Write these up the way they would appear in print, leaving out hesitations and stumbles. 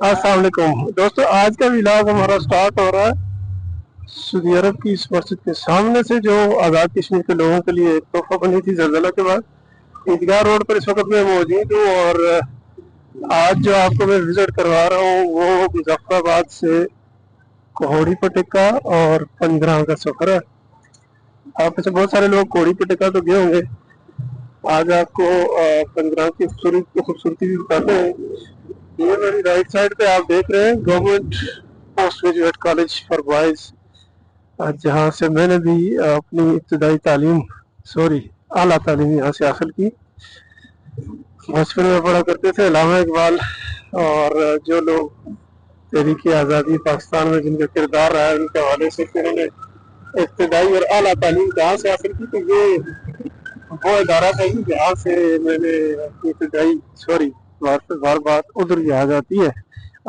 अस्सलाम वालेकुम दोस्तों, आज का व्लॉग हमारा स्टार्ट हो रहा है सऊदी अरब की इस मस्जिद के सामने से, जो आज़ाद कश्मीर के लोगों के लिए एक तोहफा बनी थी ज़लज़ला के बाद। ईदगाह रोड पर इस वक्त मैं मौजूद हूँ और आज जो आपको मैं विजिट करवा रहा हूँ वो मुजफ्फराबाद से कोहड़ी पटिका और पंजग्राम का सफ़र है। आप में से बहुत सारे लोग कोहड़ी पटिका तो गए होंगे। आज आपको पंजग्राम की खूबसूरती भी बताते हैं। ये मेरी राइट साइड पे आप देख रहे हैं government post graduate college for boys, जहाँ से मैंने भी अपनी इब्तदाई तालीम आला तालीम यहाँ से हासिल की। बचपन में पढ़ा करते थे अल्लामा इकबाल, और जो लोग तहरीक आज़ादी पाकिस्तान में जिनका किरदार रहा है उनके हवाले से उन्होंने इब्तदाई और आला तालीम कहाँ से हासिल की, तो ये वो इदारा था जहाँ से मैंने अपनी इब्तदाई बार बार उधर ही आ जाती है,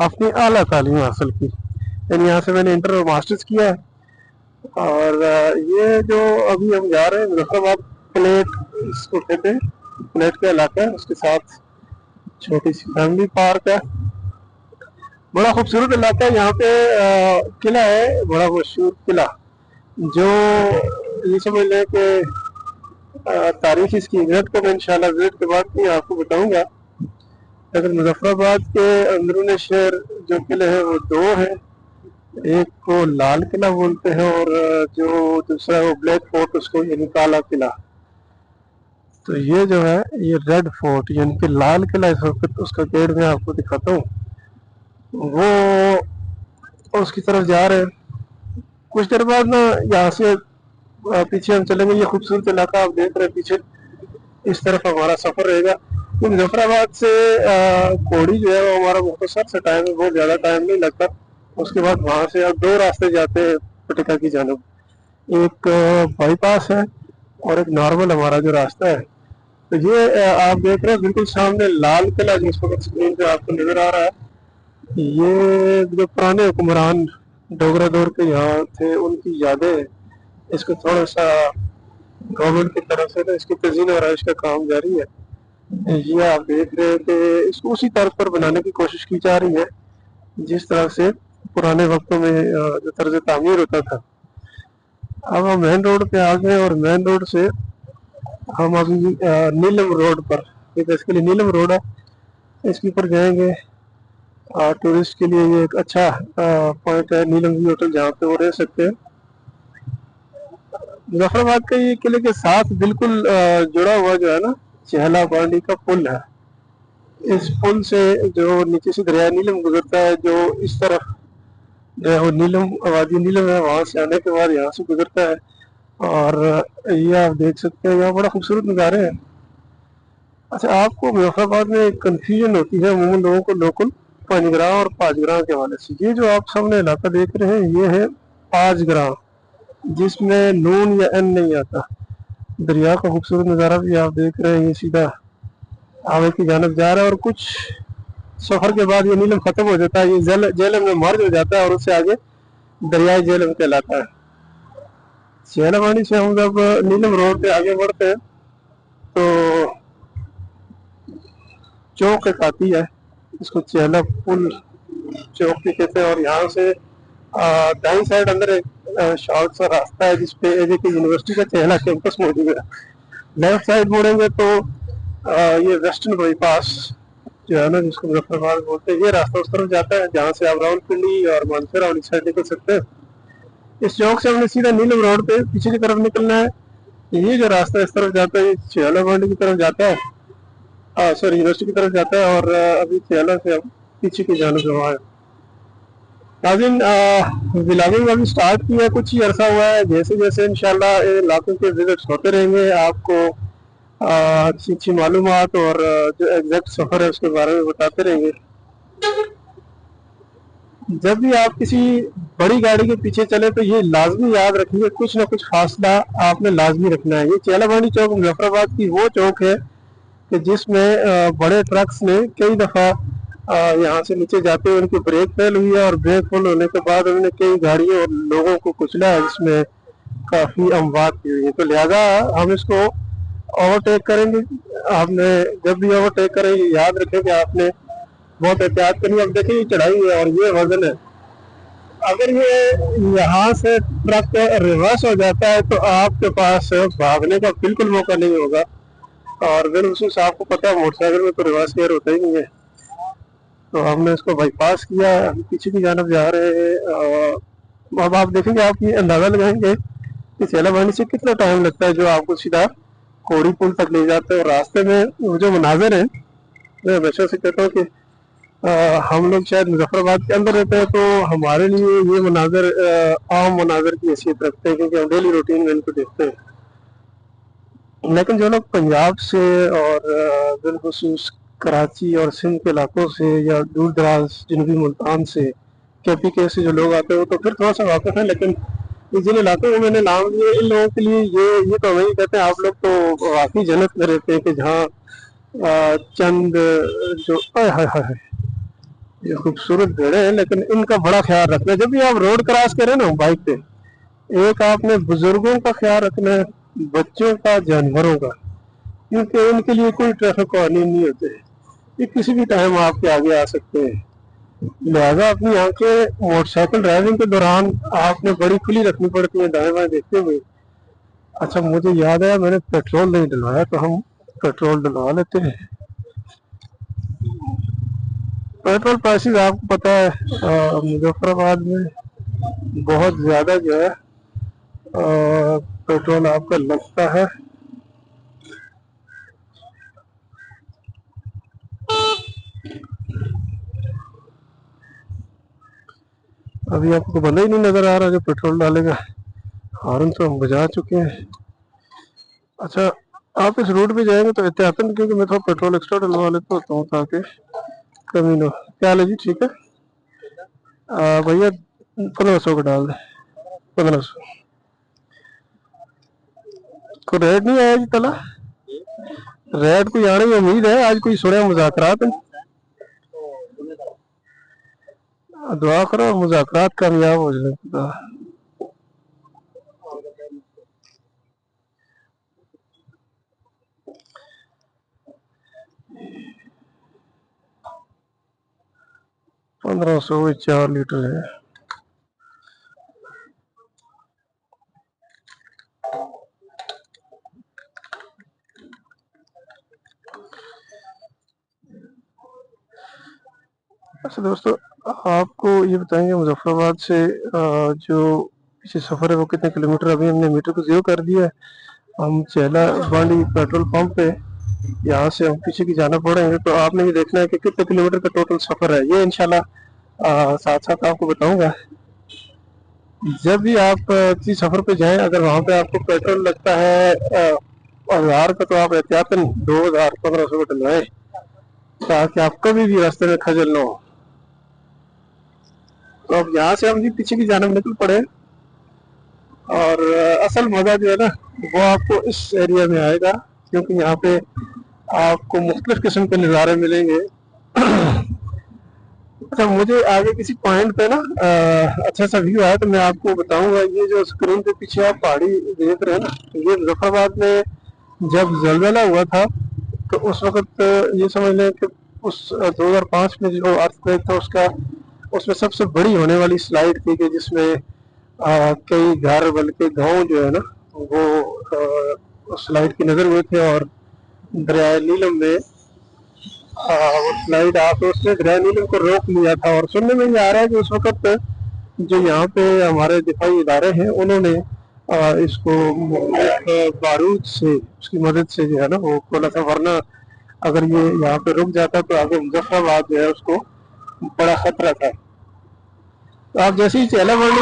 अपनी आला तालीम हासिल की। यानी यहाँ से मैंने इंटर और मास्टर्स किया है। और ये जो अभी हम जा रहे हैं मुजफ्फराबाद प्लेट, इसको कहते हैं प्लेट का इलाका है, उसके साथ छोटी सी फैमिली पार्क है। बड़ा खूबसूरत इलाका है। यहाँ पे किला है, बड़ा मशहूर किला, जो ये समझ लें कि तारीख इसकी विजिट को मैं इंशाल्लाह विजिट के बाद नहीं आपको बताऊंगा। लेकिन मुजफ्फराबाद के अंदरूनी शहर जो किले हैं वो दो हैं, एक को लाल किला बोलते हैं और जो दूसरा है वो ब्लैक फोर्ट, उसको यानी काला किला। तो ये जो है ये रेड फोर्ट यानी कि लाल किला, इस वक्त उसका गेट मैं आपको दिखाता हूँ। वो उसकी तरफ जा रहे हैं। कुछ देर बाद ना यहाँ से पीछे हम चलेंगे। ये खूबसूरत इलाका आप देख रहे हैं पीछे, इस तरफ हमारा सफर रहेगा। तो मुजफ्फराबाद से कोहड़ी जो है वो हमारा मुख्तसर से टाइम है, बहुत ज़्यादा टाइम नहीं लगता। उसके बाद वहाँ से अब दो रास्ते जाते हैं पटिका की जानब, एक बाईपास है और एक नॉर्मल हमारा जो रास्ता है। तो ये आप देख रहे हैं बिल्कुल सामने लाल किला जिस वक्त स्क्रीन पे आपको नजर आ रहा है, ये जो पुराने हुक्मरान डोगरा दौर के यहाँ थे उनकी यादें हैं। इसको थोड़ा सा गवर्नमेंट की तरफ से ना इसकी तज़ीन और आराइश का काम जारी है। ये आप देख रहे हैं कि इसको उसी तर्ज पर बनाने की कोशिश की जा रही है जिस तरह से पुराने वक्तों में जो तर्ज तामीर होता था। अब हम मेन रोड पे आ गए और मेन रोड से हम अभी नीलम रोड पर, ये बेसिकली नीलम रोड है, इसके ऊपर जाएंगे। टूरिस्ट के लिए ये एक अच्छा पॉइंट है नीलम व्यू होटल, जहाँ पे वो रह सकते हैं। मुजफ्फराबाद का ये किले के साथ बिल्कुल जुड़ा हुआ जो है ना चहला बांडी का पुल है। इस पुल से जो नीचे से दरिया नीलम गुजरता है, जो इस तरफ जो है वो नीलम वादी नीलम है, वहाँ से आने के बाद यहाँ से गुजरता है। और ये आप देख सकते हैं यहाँ बड़ा खूबसूरत नज़ारे हैं। अच्छा, आपको मुजफ्फराबाद में एक कन्फ्यूजन होती है अमूमन लोगों को लोकल पंजग्राम और पाँचग्राम के हवाले से। ये जो आप सामने इलाका देख रहे हैं ये है पाँचग्राम, जिसमें नून या एन नहीं आता। दरिया का खूबसूरत नज़ारा भी आप देख रहे हैं, ये सीधा आगे की जानब जा रहा है और कुछ सफर के बाद ये नीलम खत्म हो जाता है, ये झेलम में मर्ज हो जाता है और उससे आगे दरियाई झेलम कहलाता है। चेलावानी से हम जब नीलम रोड पे आगे बढ़ते हैं तो चौक एक आती है, इसको चेला पुल चौक भी कहते हैं। और यहाँ से दाईं साइड अंदर एक शॉर्ट सा रास्ता है जिसपे एजेके यूनिवर्सिटी का चेहला कैंपस मौजूद है। लेफ्ट साइड मुड़ेंगे तो ये वेस्टर्न बाईपास जो है ना, जिसको मुजफ्फराबाद बोलते हैं, ये रास्ता उस तरफ जाता है जहाँ से आप रावलपिंडी और मानसरा वाली साइड निकल सकते हैं। इस चौक से हमने सीधा नीलम रोड पे पीछे की तरफ निकलना है। ये जो रास्ता इस तरफ जाता है चेहला बांडी की तरफ जाता है, यूनिवर्सिटी की तरफ जाता है। और अभी चेहला से हम पीछे की जानब हुआ है। नाज़रीन, व्लॉगिंग अभी स्टार्ट किया, कुछ ही अरसा हुआ है। जैसे जैसे इंशाल्लाह इलाकों के विजिट्स होते रहेंगे, आपको अच्छी अच्छी मालूमात और जो एग्जैक्ट सफ़र है उसके बारे में बताते रहेंगे। जब भी आप किसी बड़ी गाड़ी के पीछे चले तो ये लाजमी याद रखिए कुछ ना कुछ फासला आपने लाजमी रखना है। ये चेलाबानी चौक मुजफ्फराबाद की वो चौक है कि जिसमें बड़े ट्रक्स ने कई दफ़ा यहाँ से नीचे जाते हुए उनकी ब्रेक फेल हुई है और ब्रेक फेल होने के बाद उन्होंने कई गाड़ियों और लोगों को कुचला है, जिसमें काफ़ी अमवात की हुई है। तो लिहाजा हम इसको ओवरटेक करेंगे। आपने जब भी ओवरटेक करेंगे याद रखें कि आपने बहुत एहतियात करनी। अब देखिए ये चढ़ाई है और ये वजन है, अगर ये यहाँ से ट्रक रिवर्स हो जाता है तो आपके पास भागने का बिल्कुल मौका नहीं होगा। और बिलखसूस आपको पता है मोटरसाइकिल में तो रिवर्स गियर होता ही नहीं है। तो हमने इसको बाईपास किया, हम पीछे की जानब जा रहे हैं। अब आप देखेंगे, आप ये अंदाजा लगाएंगे कि चेलाबानी से कितना टाइम लगता है जो आपको सीधा कोड़ी पुल तक ले जाते हैं। और रास्ते में वो जो मनाजिर है, मैं हमेशा से कहता हूँ कि हम लोग शायद मुजफ्फराबाद के अंदर रहते हैं तो हमारे लिए ये मनाजिर आम मनाजिर की हैसियत रखते हैं, क्योंकि हम डेली रूटीन में इनको देखते हैं। लेकिन जो लोग पंजाब से और बिलखसूस कराची और सिंध के इलाकों से या दूर दराज जनूबी मुल्तान से, KPK से जो लोग आते हैं वो तो फिर थोड़ा सा वाकिफ है। लेकिन जिन इलाकों में मैंने नाम लिए, इन लोगों के लिए ये तो हमें कहते हैं आप लोग तो वाकई जन्नत में रहते हैं कि जहाँ चंद जो हाय ये खूबसूरत भेड़े हैं, लेकिन इनका बड़ा ख्याल रखना है। जब भी आप रोड क्रॉस करें ना बाइक पे, एक आपने बुजुर्गों का ख्याल रखना है, बच्चों का, जानवरों का, क्योंकि उनके लिए कोई ट्रैफिक कानून नहीं होते, ये किसी भी टाइम आपके आगे आ सकते हैं। लिहाजा अपनी आंखें मोटरसाइकिल ड्राइविंग के दौरान आपने बड़ी खुली रखनी पड़ती है, दाएं बाएं देखते हुए। अच्छा, मुझे याद है मैंने पेट्रोल नहीं डलवाया, तो हम पेट्रोल डलवा लेते हैं। पेट्रोल प्राइसेस आपको पता है मुजफ्फराबाद में बहुत ज़्यादा जो है पेट्रोल आपका लगता है। अभी आपको बंदा ही नहीं नज़र आ रहा जो पेट्रोल डालेगा, हॉर्न तो हम बजा चुके हैं। अच्छा, आप इस रूट पे जाएंगे तो एहतियातन, क्योंकि मैं थोड़ा पेट्रोल एक्स्ट्रा डलवा लेता हूँ ताकि कमी ना हो। क्या हाल है जी, ठीक है भैया, 1500 का डाल दें, 1500 को रेट नहीं आया जी तला, रेट कोई आने की उम्मीद है, आज कोई सुने मुज़ाकरात है, दुआ करो मुज़ाकरात कामयाब हो जाए। पंद्रह सौ 4 लीटर है। अच्छा दोस्तों, आपको ये बताएंगे मुजफ्फराबाद से जो पीछे सफ़र है वो कितने किलोमीटर। अभी हमने मीटर को 0 कर दिया है, हम चेला बांडी पेट्रोल पंप पे, यहाँ से हम पीछे की जाना पड़ेंगे। तो आपने ये देखना है कि कितने किलोमीटर का टोटल सफ़र है, ये इंशाल्लाह साथ साथ आपको बताऊंगा। जब भी आप किसी सफ़र पे जाएं, अगर वहाँ पे आपको पेट्रोल लगता है 1000 का, तो आप एहतियातन 2000 1500 का डलवाएं, ताकि आप कभी भी रास्ते में खजल ना हो। तो अब यहाँ से हम जी पीछे की जानब निकल पड़े, और असल मज़ा जो है ना वो आपको इस एरिया में आएगा, क्योंकि यहाँ पे आपको मुख्तलिफ किस्म के नज़ारे मिलेंगे। अच्छा, मुझे आगे किसी पॉइंट पे ना अच्छा सा व्यू आया तो मैं आपको बताऊंगा। ये जो स्क्रीन पे पीछे आप पहाड़ी देख रहे हैं ना, ये मुजफ्फराबाद में जब जलजला हुआ था तो उस वक्त ये समझ लें कि उस 2005 में जो अर्थक्वेक था उसमें सबसे बड़ी होने वाली स्लाइड थी, कि जिसमें कई घर बल्कि गांव जो है ना वो स्लाइड की नज़र हुए थे। और दरिया नीलम में वो स्लाइड आप उसने दरिया नीलम को रोक लिया था। और सुनने में ये आ रहा है कि उस वक्त जो यहाँ पे हमारे दिफाई इदारे हैं उन्होंने इसको बारूद से, उसकी मदद से जो है ना वो खोला था, वरना अगर ये यहाँ पे रुक जाता तो आगे मुजफ्फराबाद जो है उसको बड़ा खतरा था। तो आप जैसे ही चेलाबानी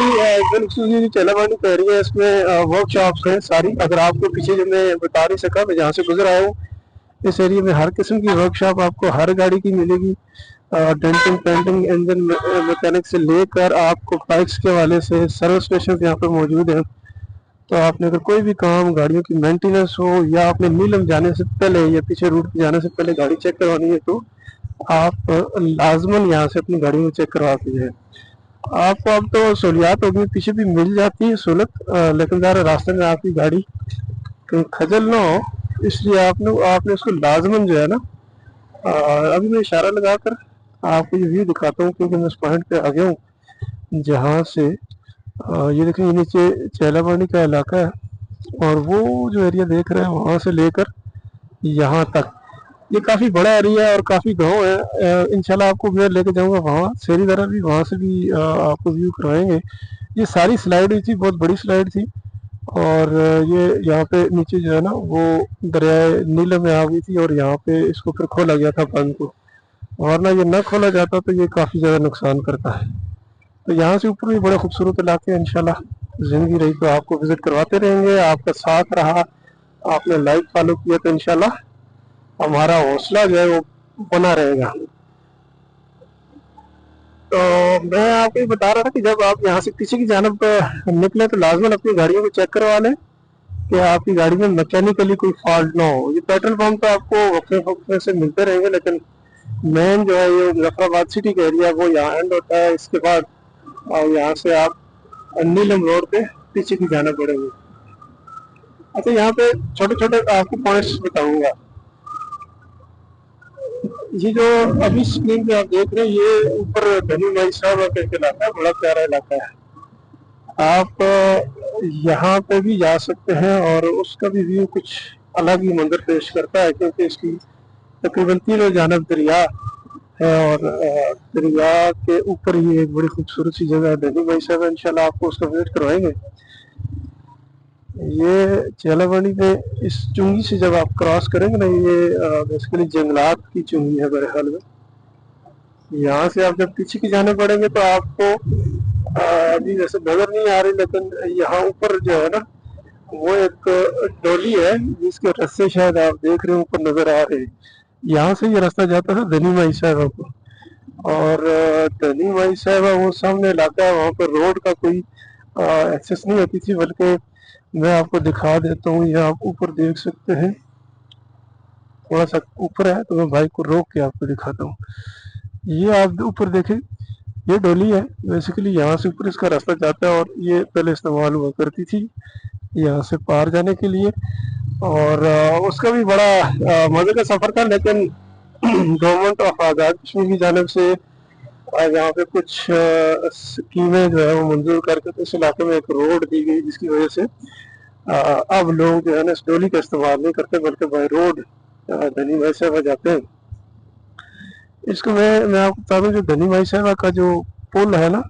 कह रही है, इसमें वर्कशॉप्स हैं सारी। अगर आपको पीछे जो मैं बता नहीं सका, मैं जहाँ से गुजर आया हूँ, इस एरिया में हर किस्म की वर्कशॉप आपको हर गाड़ी की मिलेगी। डेंटिंग, पेंटिंग, इंजन मैकेनिक से लेकर आपको बाइक्स के हवाले से सर्विस स्टेशन यहाँ पे मौजूद हैं। तो आपने अगर कोई भी काम, गाड़ियों की मेंटेनेंस हो, या आपने नीलम जाने से पहले या पीछे रूट पे जाने से पहले गाड़ी चेक करवानी है, तो आप लाजमन यहाँ से अपनी गाड़ी में चेक करवा के जाए। आपको अब तो सहूलियात होगी, पीछे भी मिल जाती है सहूलत, लेकिन ज़रा रास्ते में आपकी गाड़ी कहीं खजल ना हो, इसलिए आपने उसको लाजमन जो है ना, अभी मैं इशारा लगाकर आपको ये व्यू दिखाता हूँ क्योंकि मैं उस पॉइंट पे आ गया हूँ जहाँ से ये देखिए ये नीचे चैलाबानी का इलाका है, और वो जो एरिया देख रहे हैं वहाँ से लेकर यहाँ तक ये काफ़ी बड़ा एरिया है और काफ़ी गांव है। इंशाल्लाह आपको मैं लेके जाऊंगा वहाँ सेरी तरह भी, वहाँ से भी आपको व्यू करवाएंगे। ये सारी स्लाइड हुई थी, बहुत बड़ी स्लाइड थी, और ये यहाँ पे नीचे जो है ना वो दरियाए नीलम में आ गई थी, और यहाँ पे इसको फिर खोला गया था बंद को, वरना ये न खोला जाता तो ये काफ़ी ज़्यादा नुकसान करता है। तो यहाँ से ऊपर भी बड़े खूबसूरत इलाके हैं। इंशाल्लाह ज़िंदगी रही तो आपको विज़िट करवाते रहेंगे। आपका साथ रहा, आपने लाइक फॉलो किया तो इंशाल्लाह हमारा हौसला जो है वो बना रहेगा। तो मैं आपको ये बता रहा था कि जब आप यहाँ से पीछे की जानब निकले तो लाजमन अपनी गाड़ियों को चेक करवा लें कि आपकी गाड़ी में मैकेनिकली कोई फॉल्ट ना हो। ये पेट्रोल पंप तो आपको वक्फे वक्फे से मिलते रहेंगे, लेकिन मेन जो है ये मुजफ्फराबाद सिटी का एरिया वो यहाँ एंड होता है। इसके बाद यहाँ से आप नीलम रोड पे पीछे की जाना पड़ेगी। अच्छा, यहाँ पे छोटे छोटे आपको पॉइंट्स बताऊंगा। ये जो अभी स्क्रीन पे आप देख रहे हैं ये ऊपर धनी भाई साहब का इलाका है, बड़ा प्यारा इलाका है। आप यहाँ पे भी जा सकते हैं और उसका भी व्यू कुछ अलग ही मंजर पेश करता है, क्योंकि इसकी तकरीबन तीनों जानब दरिया है, और दरिया के ऊपर ही एक बड़ी खूबसूरत सी जगह है धनी भाई साहब। इंशाल्लाह आपको उसका विजिट करवाएंगे। ये चैलाबानी में इस चुंगी से जब आप क्रॉस करेंगे ना, ये बेसिकली जंगलात की चुंगी है मेरे ख्याल में। यहाँ से आप जब पीछे की जाने पड़ेंगे तो आपको अभी जैसे नजर नहीं आ रही, लेकिन यहाँ ऊपर जो है ना वो एक डोली है जिसके रस्ते शायद आप देख रहे हो ऊपर नजर आ रहे हैं। यहाँ से ये रास्ता जाता है धनी माई साहिबा को, और धनी माई साहिबा वो सामने इलाका है, वहाँ पर रोड का कोई एक्सेस नहीं होती थी, बल्कि मैं आपको दिखा देता हूँ। ये आप ऊपर देख सकते हैं, थोड़ा सा ऊपर है तो मैं बाइक को रोक के आपको दिखाता हूँ। ये आप ऊपर देखें, ये डोली है बेसिकली, यहाँ से ऊपर इसका रास्ता जाता है, और ये पहले इस्तेमाल हुआ करती थी यहाँ से पार जाने के लिए, और उसका भी बड़ा मजे का सफर था। लेकिन गवर्नमेंट ऑफ आज़ाद कश्मीर की जानब से यहाँ पे कुछ स्कीमें जो है वो मंजूर करके तो इस इलाके में एक रोड दी गई, जिसकी वजह से अब लोग जो है ना इस डोली का इस्तेमाल नहीं करते, बल्कि बाई रोड धनी भाई साहबा जाते हैं। इसको मैं आपको बता दूं, जो धनी भाई साहबा का जो पुल है ना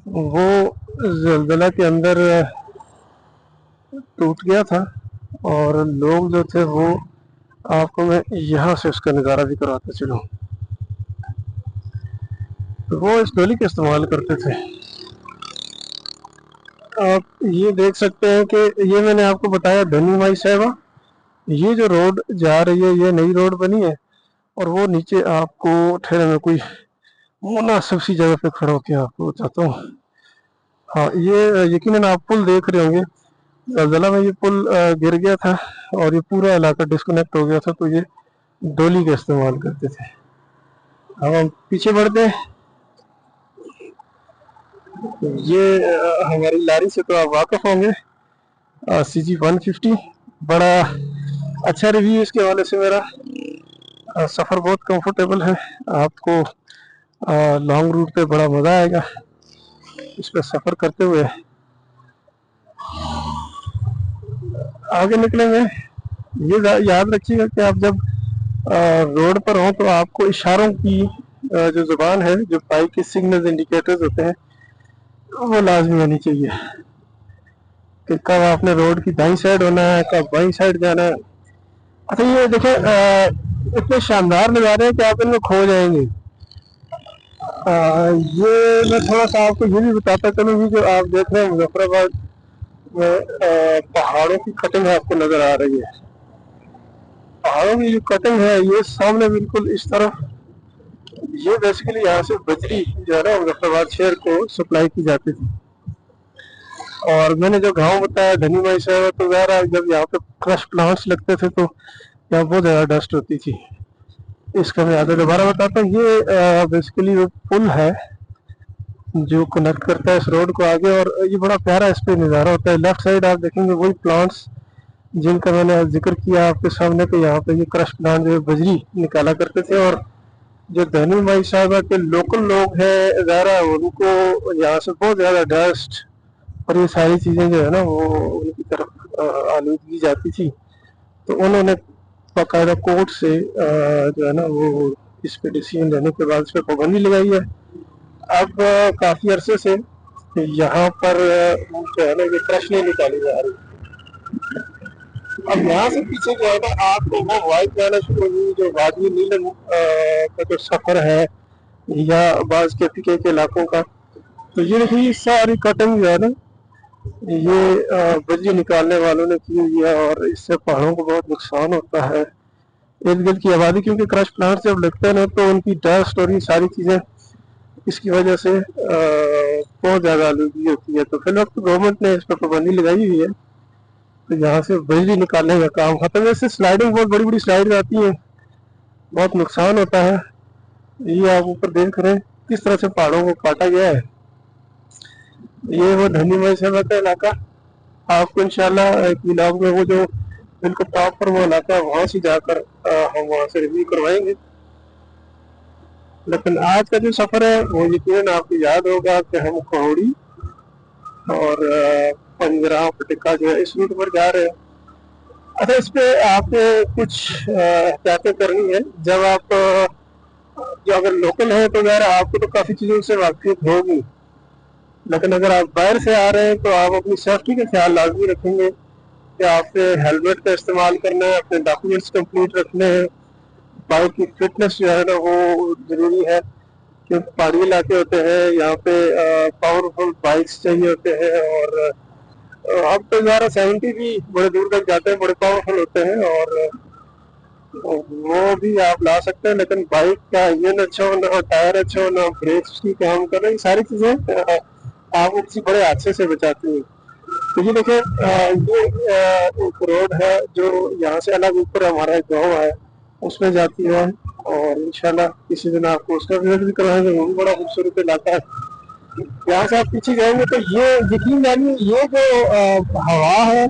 वो जलजला के अंदर टूट गया था, और लोग जो थे वो, आपको मैं यहाँ से उसका नज़ारा भी कराता चलूँ, तो वो इस डोली का इस्तेमाल करते थे। आप ये देख सकते हैं कि ये मैंने आपको बताया धनी माई साहिबा, ये जो रोड जा रही है ये नई रोड बनी है, और वो नीचे आपको ठहरे में कोई मुनासिब सी जगह पे खड़ा होकर आपको बताता हूँ। हाँ, ये यकीनन आप पुल देख रहे होंगे, जलजला में ये पुल गिर गया था और ये पूरा इलाका डिस्कनेक्ट हो गया था, तो ये डोली का इस्तेमाल करते थे। अब हम पीछे बढ़ते हैं। ये हमारी लारी से तो आप वाकिफ होंगे, CG 150, बड़ा अच्छा रिव्यू इसके हवाले से मेरा। सफ़र बहुत कंफर्टेबल है, आपको लॉन्ग रूट पे बड़ा मज़ा आएगा इस पर सफ़र करते हुए। आगे निकलेंगे, ये याद रखिएगा कि आप जब रोड पर हो तो आपको इशारों की जो ज़ुबान है, जो बाइक के सिग्नल्स इंडिकेटर्स होते हैं, वो लाजमी होनी चाहिए कि कब आपने रोड की दाईं साइड होना है, कब बाईं साइड जाना है। अच्छा, ये देखें, इतने शानदार नज़ारे हैं कि आप इनमें खो जाएंगे। ये मैं थोड़ा सा आपको ये भी बताता चलूँ कि जो आप देख रहे हैं मुजफ्फराबाद में पहाड़ों की कटिंग आपको नजर आ रही है। पहाड़ों की जो कटिंग है ये सामने बिल्कुल इस तरफ, ये बेसिकली यहाँ से बजरी जो है ना मुजफ्फराबाद शहर को सप्लाई की जाती थी। और मैंने जो गांव बताया धनी माई साहब, तो ज़ाहिर जब यहाँ पे क्रश प्लांट्स लगते थे तो यहाँ बहुत ज़्यादा डस्ट होती थी। इसका मैं आगे दोबारा बताता हूँ। ये बेसिकली वो पुल है जो कनेक्ट करता है इस रोड को आगे, और ये बड़ा प्यारा इस पे नज़ारा होता है। लेफ्ट साइड आप देखेंगे वही प्लांट्स जिनका मैंने जिक्र किया आपके सामने, कि यहाँ पे ये क्रश प्लांट जो बजरी निकाला करते थे, और जो धनी भाई साहब के लोकल लोग हैं ज़रा उनको यहाँ से बहुत ज़्यादा डस्ट और ये सारी चीज़ें जो है ना वो उनकी तरफ आलूदगी जाती थी, तो उन्होंने बाकायदा कोर्ट से जो है ना वो इस पे डिसीजन लेने के बाद इस पर पाबंदी लगाई है। अब काफ़ी अरसे से यहाँ पर जो है ना ये क्रश नहीं निकाली जा रही। अब यहाँ से पीछे जो है ना आपको वो वाइट जाना शुरू हुई जो वादी नीलम का जो सफ़र है या बाज़ के इलाकों का, तो ये देखिए सारी कटिंग जो है ना ये बिजली निकालने वालों ने की हुई है और इससे पहाड़ों को बहुत नुकसान होता है। इर्द गिर्द की आबादी क्योंकि क्रश प्लांट जब लगते हैं ना तो उनकी डस्ट और ये सारी चीज़ें इसकी वजह से बहुत ज़्यादा आलूगी होती है। तो फिर वक्त गवर्नमेंट ने इस पर पाबंदी लगाई हुई है, तो यहाँ से बिजली निकालने का काम खत्म। वैसे स्लाइडिंग बहुत बड़ी बड़ी स्लाइड आती हैं, बहुत नुकसान होता है। ये आप ऊपर देख रहे हैं किस तरह से पहाड़ों को काटा गया है। ये वो धनी भाई साहब का इलाका, आपको इंशाल्लाह एक व्लॉग में वो जो बिल्कुल टॉप पर वो इलाका है वहाँ से जाकर हम वहाँ से रिव्यू करवाएंगे। लेकिन आज का जो सफ़र है वो यकीनन आपको याद होगा कि हम कोहड़ी और पंजरा पटिका जो है इस रूट पर जा रहे हैं। अच्छा, इस पे आपको कुछ एहतियातें करनी है। जब आप जो अगर लोकल है तो यार आपको तो काफ़ी चीज़ों से वाकिफ होगी, लेकिन अगर आप बाहर से आ रहे हैं तो आप अपनी सेफ्टी का ख्याल लाजमी रखेंगे कि आपसे हेलमेट का इस्तेमाल करना है, अपने डॉक्यूमेंट्स कंप्लीट रखने हैं, बाइक की फिटनेस जो है ना वो ज़रूरी है क्योंकि पहाड़ी इलाके होते हैं, यहाँ पे पावरफुल बाइक्स चाहिए होते हैं। और अब तो 70 भी बड़े दूर तक जाते हैं, बड़े पावरफुल होते हैं और वो भी आप ला सकते हैं, लेकिन बाइक का इंजन अच्छा होना, टायर अच्छा होना, ब्रेक्स की काम करना, ये सारी चीज़ें आपको किसी बड़े हादसे से बचाती हैं। तो ये देखिए ये एक रोड है जो यहाँ से अलग ऊपर हमारा एक गाँव है उसमें जाती है और इंशाल्लाह किसी दिन आपको उसका विजिट भी करवाएंगे। वो भी बड़ा खूबसूरत इलाका है। यहाँ से आप पीछे जाएंगे तो ये यकीन जानिए ये जो हवा है,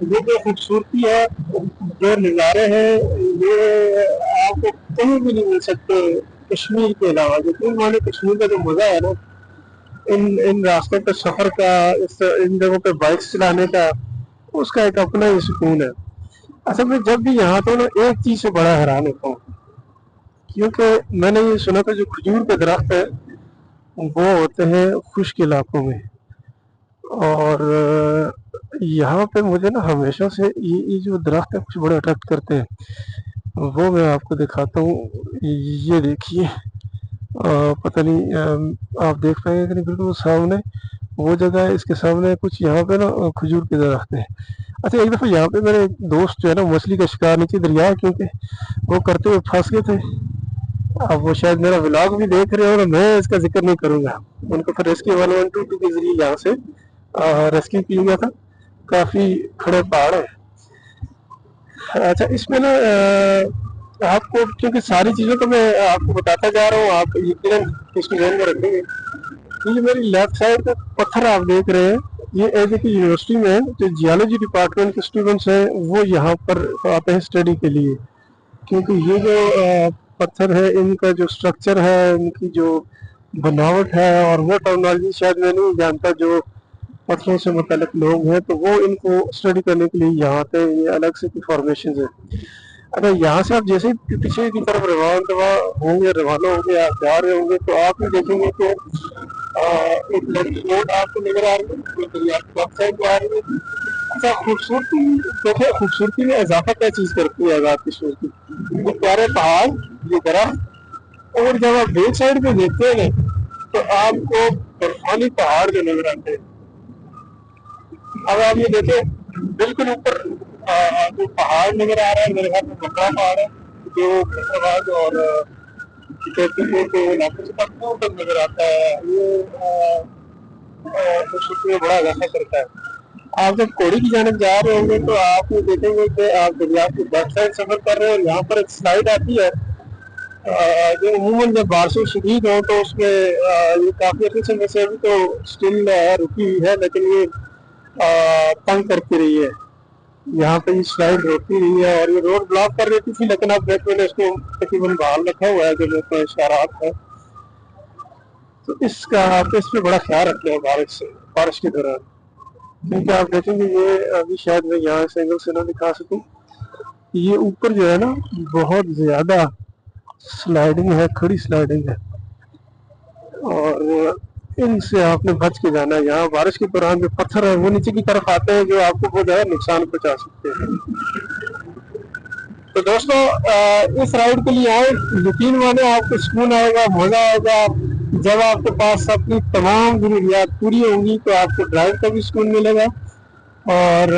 ये जो खूबसूरती है, जो नज़ारे हैं, ये आपको कहीं भी नहीं मिल सकते कश्मीर के अलावा। यकीन माने कश्मीर का जो मज़ा है ना इन रास्तों पे सफ़र का, इन जगहों पे बाइक चलाने का, उसका एक अपना ही सुकून है। असल में जब भी यहाँ तो ना एक चीज़ से बड़ा हैरान होता हूँ, क्योंकि मैंने ये सुना था जो खजूर के दरख्त है वो होते हैं खुश्क इलाकों में, और यहाँ पे मुझे ना हमेशा से ये जो दरख्त है कुछ बड़े अट्रैक्ट करते हैं। वो मैं आपको दिखाता हूँ, ये देखिए पता नहीं आप देख पाएंगे कि नहीं, बिल्कुल सामने वो जगह है, इसके सामने कुछ यहाँ पे ना खजूर के दरख्त है। अच्छा, एक दफ़ा यहाँ पे मेरे दोस्त जो है ना मछली का शिकार नीचे दरिया है क्योंकि वो करते हुए फंस गए थे। अब वो शायद मेरा व्लॉग भी देख रहे हो ना, मैं इसका जिक्र नहीं करूँगा। उनको फिर रेस्क्यू 1122 के जरिए यहाँ से रेस्क्यू किया गया था। काफ़ी खड़े पहाड़ है। अच्छा, इसमें ना आपको क्योंकि सारी चीज़ें तो मैं आपको बताता जा रहा हूँ, आप यकीनन इसको ध्यान में रखेंगे। ये मेरी लेफ्ट साइड पे पत्थर आप देख रहे हैं, ये एजे की यूनिवर्सिटी में जो जियोलॉजी डिपार्टमेंट के स्टूडेंट्स हैं वो यहाँ पर आते हैं स्टडी के लिए, क्योंकि ये जो पत्थर है इनका जो स्ट्रक्चर है, इनकी जो बनावट है, और वो टर्मिनोलॉजी शायद मैं नहीं जानता जो पत्थरों से मुतल्लिक लोग हैं, तो वो इनको स्टडी करने के लिए यहाँ आते हैं। ये अलग से फॉर्मेशन है। अगर यहाँ से आप जैसे ही पीछे की तरफ रवाना होंगे, आप जा रहे होंगे तो आप भी देखेंगे कि एक लड़की रोड आपको नजर आ रही है, वेबसाइट आ रही है। अच्छा, खूबसूरती देखिए, खूबसूरती में इजाफा क्या चीज़ करती है आज़ाद कश्मीर की, ये प्यारे पहाड़, ये दरख्त, और जब आप बैक साइड पे देखते हैं तो आपको बर्फानी पहाड़ जो नजर आते हैं। अब आप ये देखें बिल्कुल ऊपर जो पहाड़ नजर आ रहा है, मेरे ख्याल में बकरा पहाड़ है जो फैसलाबाद और के इलाके से काफी दूर तक नजर आता है। ये खूबसूरती में बड़ा इजाफा करता है। आप जब कोड़ी की जानब जा रहे होंगे तो आप ये देखेंगे कि आप दरिया की बैक साइड सफर कर रहे हैं और यहाँ पर एक स्लाइड आती है जो अमूमन जब बारिशें शदीद हो तो उसमें ये काफी अच्छे से वैसे अभी तो स्टिल रुकी हुई है, लेकिन ये तंग करती रही है। यहाँ पे ये स्लाइड होती रही है और ये रोड ब्लॉक कर देती थी, लेकिन अब देखो मैंने इसको तकरीबन बहाल रखा हुआ है जो मेरे को इशारात है। तो इसका आप इस पे बड़ा ख्याल रखना है बारिश के दौरान, क्योंकि आप देखेंगे ये अभी शायद मैं यहाँ से एंगल से ना दिखा सकूँ, ये ऊपर जो है ना बहुत ज्यादा स्लाइडिंग है, खड़ी स्लाइडिंग है, और इनसे आपने बच के जाना है। यहाँ बारिश के दौरान जो पत्थर है वो नीचे की तरफ आते हैं जो आपको बहुत ज्यादा नुकसान पहुंचा सकते हैं। तो दोस्तों इस राइड के लिए आए, यकीन माने आपको सुकून आएगा, मजा आएगा। जब आपके पास अपनी तमाम जरूरियात पूरी होंगी तो आपको ड्राइव का भी सुकून मिलेगा। और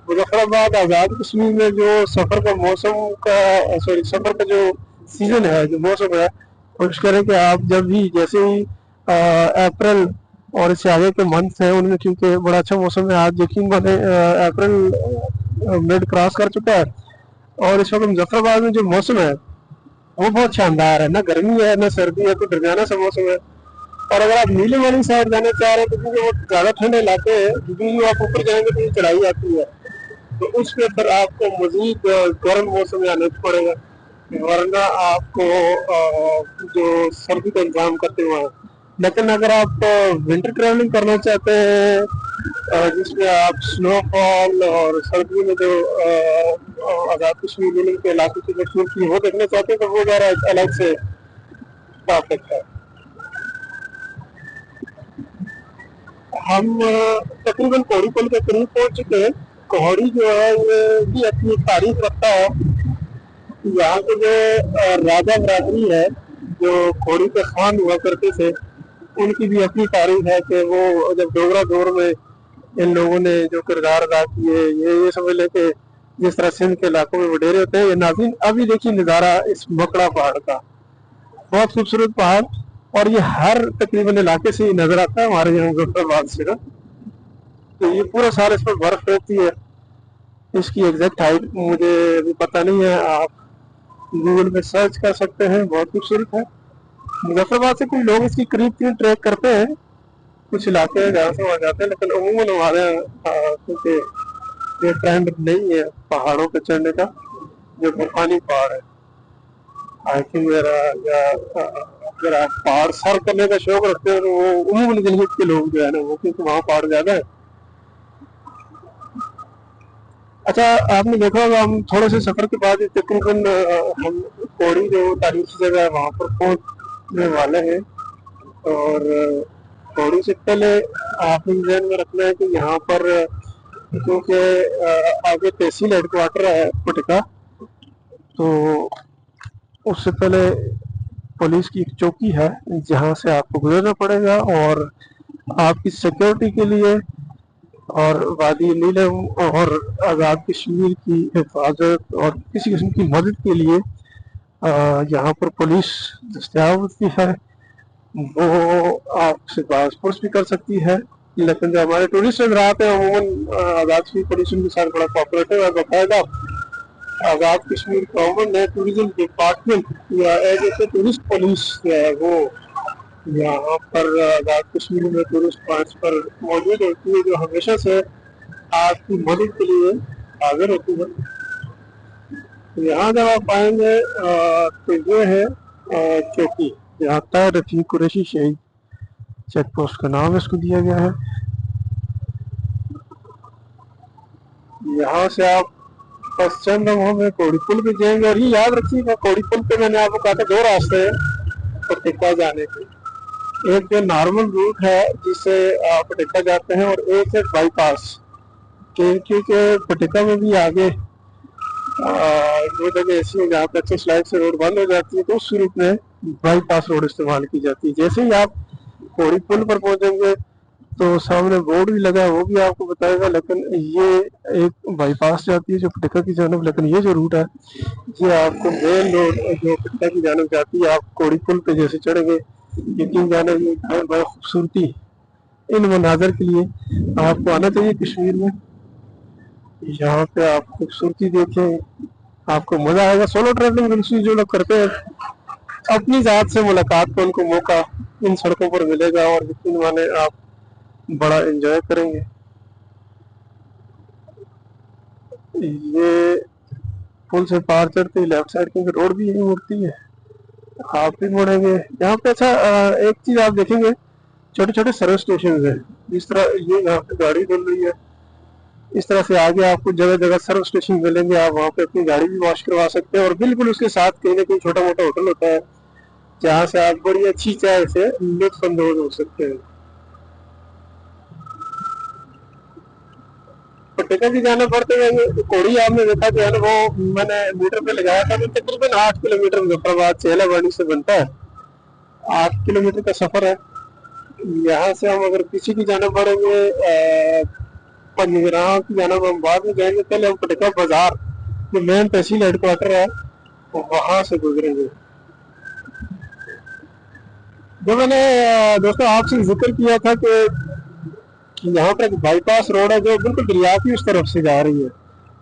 मुजफ्फराबाद आज़ाद कश्मीर में जो सफर का मौसम का सफर का जो सीजन है, जो मौसम है, कोशिश करें कि आप जब भी जैसे ही अप्रैल और इससे आगे के मंथ हैं उनमें, क्योंकि बड़ा अच्छा मौसम है। आज यकीन माने अप्रैल मिड क्रॉस कर चुका है और इस वक्त मुजफ्फराबाद में जो मौसम है वो बहुत शानदार है, ना गर्मी है ना सर्दी है, तो दरमियाना सा मौसम है। और अगर आप नीले वाली साइड जाना चाह रहे हैं तो क्योंकि वो ज्यादा ठंडे इलाके हैं, क्योंकि आप ऊपर जाएंगे तो चढ़ाई आती है, तो उस पे फिर आपको मजीद गर्म मौसम में आना पड़ेगा, वरना आपको जो सर्दी का इंतजाम करते हुए। लेकिन अगर आप विंटर ट्रैवलिंग करना चाहते हैं जिसमें आप स्नोफॉल और सर्दी में जो आज़ाद कश्मीर के इलाके की खूबसूरती वो देखना चाहते हैं तो वो ज़रा अलग से परफेक्ट है। हम तकरीबन कोहड़ी पुल के करीब पहुंच चुके हैं। कोहड़ी जो है ये भी अपनी तारीख रखता है। यहाँ के जो राजा बरादरी है, जो कोहड़ी के खान हुआ करते थे, उनकी भी अपनी तारीख है कि वो जब डोगरा दौर में इन लोगों ने जो किरदार अदा किए, ये समझ ले कि जिस तरह सिंध के इलाकों में वडेरे होते हैं। ये नाज़रीन अभी देखिए नज़ारा इस मकड़ा पहाड़ का, बहुत खूबसूरत पहाड़, और ये हर तकरीबन इलाके से नजर आता है हमारे यहाँ मुजफ्फराबाद से ना। तो ये पूरा साल इस पर बर्फ रहती है। इसकी एग्जैक्ट हाइट मुझे अभी पता नहीं है, आप गूगल में सर्च कर सकते हैं, बहुत खूबसूरत है। मुजफ्फराबाद से कुछ लोग इसकी करीब करीब ट्रैक करते हैं, कुछ इलाके हैं जहाँ से वहाँ जाते हैं, लेकिन अमूमन हमारे क्योंकि ये ट्रेंड नहीं है पहाड़ों पे चढ़ने का, जो बर्फानी पहाड़ है। हाइकिंग वगैरह या अगर आप पहाड़ सर करने का शौक रखते हैं तो वो अमूमन गिलगित के लोग जो है ना वो, क्योंकि वहाँ पहाड़ ज्यादा है। अच्छा, आपने देखा होगा हम थोड़े से सफर के बाद तकरीबन हम कोहड़ी जो तारीखी जगह है वहाँ पर पहुंचने वाले हैं। और कोहड़ी से पहले आपने ध्यान में रखना है कि यहाँ पर क्योंकि आगे तहसील हेडक्वार्टर है पटिका, तो उससे पहले पुलिस की एक चौकी है जहाँ से आपको गुजरना पड़ेगा। और आपकी सिक्योरिटी के लिए और वादी नीलम और आज़ाद कश्मीर की हिफाजत और किसी किस्म की मदद के लिए यहाँ पर पुलिस दस्तयाब होती है। वो आपसे पासपोर्ट भी कर सकती है, लेकिन जो हमारे टूरिस्ट हजरात हैं अमूमन आज़ाद कश्मीर पुलिस उनके साथ बड़ा कोऑपरेटिव है। बाकायदा आज़ाद कश्मीर गवर्नमेंट ने टूरिज्म डिपार्टमेंट या एज ए टूरिस्ट पुलिस जो है वो यहाँ पर आज़ाद कश्मीर में टूरिस्ट पॉइंट्स पर मौजूद होती है, जो हमेशा से आपकी मदद के लिए हाजिर होती है। तो यहाँ जब आप आएंगे तो ये है चौकी, यहाँ तय रफीक कुरैशी शहीद चेक पोस्ट का नाम इसको दिया गया है। यहाँ से आप बस चंद लम्हों में कोहड़ी पुल पे जाएंगे। और ये याद रखिएगा, कोहड़ी पुल पे मैंने आपको कहा था दो रास्ते हैं पटिका जाने के। एक जो नॉर्मल रूट है जिससे आप पटिका जाते हैं, और एक है बाईपास, क्योंकि पटिका में भी आगे दो जगह ऐसी है जहाँ पे अच्छे स्लाइड से रोड बंद हो जाती है, तो उस रूट में बाईपास रोड इस्तेमाल की जाती है। जैसे ही आप कोहड़ी पुल पर पहुंचेंगे तो सामने बोर्ड भी लगा है, वो भी आपको बताएगा। लेकिन ये एक बाईपास जाती है जो पटिका की जानब, लेकिन ये जो रूट है ये आपको मेन रोड जो पटिका की जानब जाती है, आप कोहड़ी पुल पे जैसे चढ़ेंगे, यकीन जाना ये बहुत खूबसूरती इन मनाजर के लिए आपको आना चाहिए कश्मीर में। यहाँ पे आप खूबसूरती देखें, आपको मजा आएगा। सोलो ट्रैवलिंग जो लोग करते हैं, अपनी जात से मुलाकात का उनको मौका इन सड़कों पर मिलेगा, और यकीन माने आप बड़ा एंजॉय करेंगे। ये पुल से पार चढ़ते ही लेफ्ट साइड क्योंकि रोड भी यही मुड़ती है, आप भी मुड़ेंगे यहाँ पे। अच्छा एक चीज आप देखेंगे, छोटे छोटे सर्विस स्टेशन है, इस तरह ये यहाँ पे गाड़ी धुल रही है, इस तरह से आगे आपको जगह जगह सर्विस स्टेशन मिलेंगे, आप वहाँ पे अपनी गाड़ी भी वॉश करवा सकते हैं। और बिल्कुल उसके साथ कहीं ना कहीं छोटा मोटा होटल होता है जहाँ से आप बड़ी अच्छी चाय से लुत्फ अंदोज हो सकते हैं। पटेका भी जाना पड़ते हैं, कोड़ी आपने देखा जो है ना, वो मैंने मीटर पे लगाया था, तो तकरीबन 8 किलोमीटर मुजफ्फराबाद चेलावाड़ी से बनता है, 8 किलोमीटर का सफर है। यहाँ से हम अगर पीछे की जाना पड़ेंगे, पंजगराह की जाना हम बाद में जाएंगे, पहले हम पटेका बाजार जो मेन तहसील हेडक्वार्टर है वहां से गुजरेंगे। जो मैंने दोस्तों आपसे जिक्र किया था कि यहाँ पर एक बाईपास रोड है जो बिल्कुल दरिया की उस तरफ से जा रही है,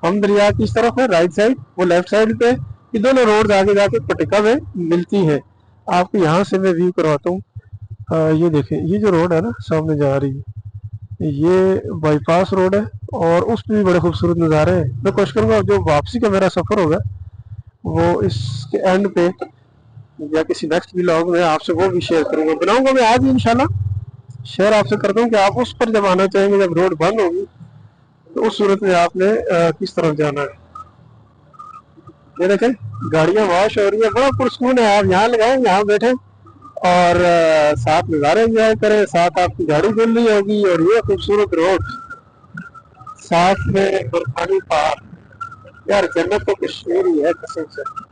हम दरिया की इस तरफ है राइट साइड, वो लेफ्ट साइड पे, ये दोनों रोड आगे जाके पटेका में मिलती है। आपको यहाँ से मैं व्यू करवाता हूँ। ये देखें, ये जो रोड है ना सामने जा रही है, ये बाईपास रोड है और उस पर भी बड़े खूबसूरत नज़ारे हैं। मैं कोशिश करूँगा जो वापसी का मेरा सफ़र होगा वो इसके एंड पे या किसी नेक्स्ट व्लॉग में आपसे वो भी शेयर करूँगा, बनाऊंगा मैं आज इंशाल्लाह शेयर आपसे करता हूँ कि आप उस पर जब आना चाहेंगे, जब रोड बंद होगी तो उस सूरत में आपने किस तरफ जाना है। ये देखें गाड़ियाँ वॉश हो रही है, बड़ा पुरस्कून है। आप यहाँ लगाए, यहाँ बैठे और साथ नज़ारे एंजॉय करें, साथ आपकी गाड़ी धुल रही होगी और ये खूबसूरत रोड, साथ में बर्फानी पहाड़, यार जन्नत तो कश्मीर ही है कसम से।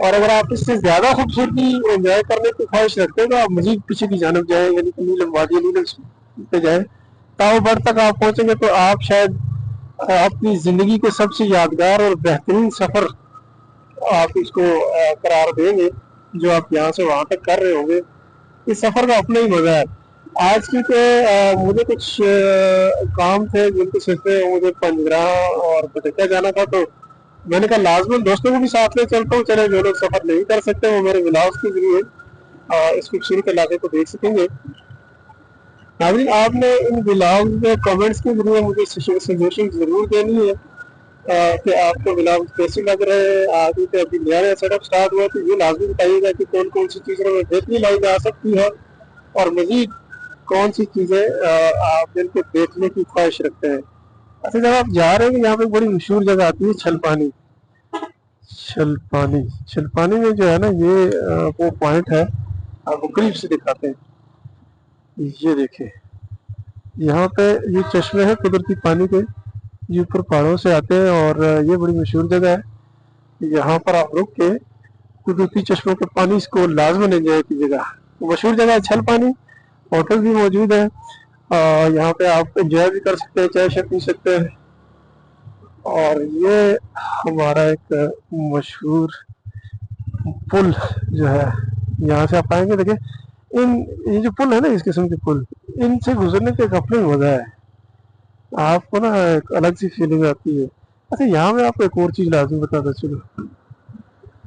और अगर आप इससे ज्यादा खूबसूरती एंजॉय करने की ख्वाहिश रखते हैं तो आप मजीद पीछे की जानब जाए, यानी कि नीलम वादी नीलम पे जाए, ताओबड़ तक आप पहुंचेंगे तो आप शायद अपनी जिंदगी के सबसे यादगार और बेहतरीन सफर आप इसको करार देंगे जो आप यहाँ से वहां तक कर रहे होंगे। इस सफर का अपना ही मजा है। आज की तो मुझे कुछ काम थे जिनके सिलसिले मुझे पंजगराह और पटेका जाना था, तो मैंने कहा लाजमन दोस्तों को भी साथ में चलता हूँ, चले जो लोग सफर नहीं कर सकते वो मेरे व्लॉग्स के जरिए इस खूबसूरत इलाके को देख सकेंगे। नाज़रीन आपने इन व्लॉग्स में कमेंट्स के जरिए मुझे सजेशन जरूर देनी है कि आपको व्लॉग कैसे लग रहे हैं। आगे तो अभी नया सेटअप स्टार्ट हुआ, तो ये लाजमी बताइएगा कि कौन कौन सी चीज़ों में बेहतरी लाई जा सकती है और मजीद कौन सी चीज़ें आप दिल को देखने की ख्वाहिश रखते हैं। अच्छा जब आप जा रहे हैं यहाँ पे बड़ी मशहूर जगह आती है छलपानी। छलपानी, छलपानी में जो है ना ये वो पॉइंट है, आपको करीब से दिखाते हैं। ये देखें यहाँ पे ये चश्मे हैं कुदरती पानी के, ये ऊपर पहाड़ों से आते हैं और ये बड़ी मशहूर जगह है। यहाँ पर आप रुक के कुदरती चश्मों के पानी को लाजमन एंजॉय कीजिएगा। मशहूर जगह है छलपानी, होटल भी मौजूद है, यहाँ पे आप एंजॉय भी कर सकते हैं, चाय शाय पी सकते हैं। और ये हमारा एक मशहूर पुल जो है, यहाँ से आप आएंगे देखें, ये जो पुल है ना, इस किस्म के पुल, इनसे गुजरने का एक अपना ही मजा है, आपको ना एक अलग सी फीलिंग आती है। अच्छा यहाँ में आपको एक और चीज लाजमी बताता चलो,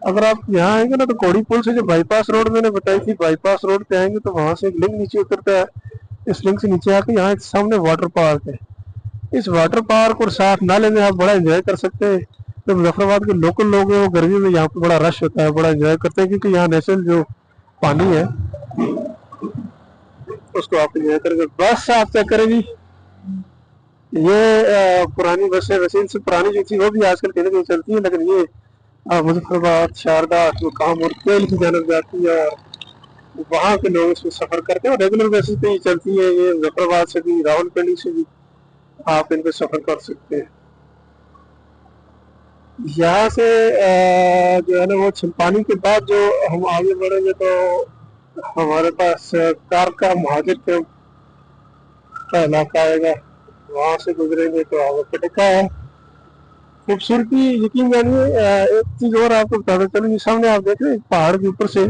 अगर आप यहाँ आएंगे ना तो कौड़ी पुल से जो बाईपास रोड मैंने बताई थी, बाईपास रोड पे आएंगे तो वहां से एक लिंक नीचे उतरता है, इस लिंक से नीचे आके यहाँ सामने वाटर पार्क है। इस वाटर पार्क और साफ नाले में आप बड़ा एंजॉय कर सकते हैं। तो मुजफ्फराबाद के लोकल लोग हैं वो गर्मी में यहाँ पे बड़ा रश होता है, बड़ा एंजॉय करते हैं क्योंकि यहाँ नेचुरल जो पानी है उसको आप एंजॉय करेंगे। बस आप चेक करेंगी, ये पुरानी बसें, वैसे इनसे पुरानी जो थी वो भी आजकल कहीं ना कहीं चलती है, लेकिन ये मुजफ्फराबाद, शारदा, काम और तेल की जानब जाती है और वहाँ के लोग इसमें सफर करते हैं और रेगुलर बेसिस पे ही चलती है। ये मुजफ्फराबाद से भी, रावलपिंडी से भी आप इन पे सफर कर सकते हैं। यहाँ से जो है ना वो छलपानी के बाद जो हम आगे बढ़ेंगे तो हमारे पास कार का महाजिर कैंप का इलाका आएगा, वहां से गुजरेंगे तो आगे पटेका है। खूबसूरती यकीन जानिए, एक चीज और आपको बताना चलूँ, सामने आप देख रहे हैं पहाड़ के ऊपर से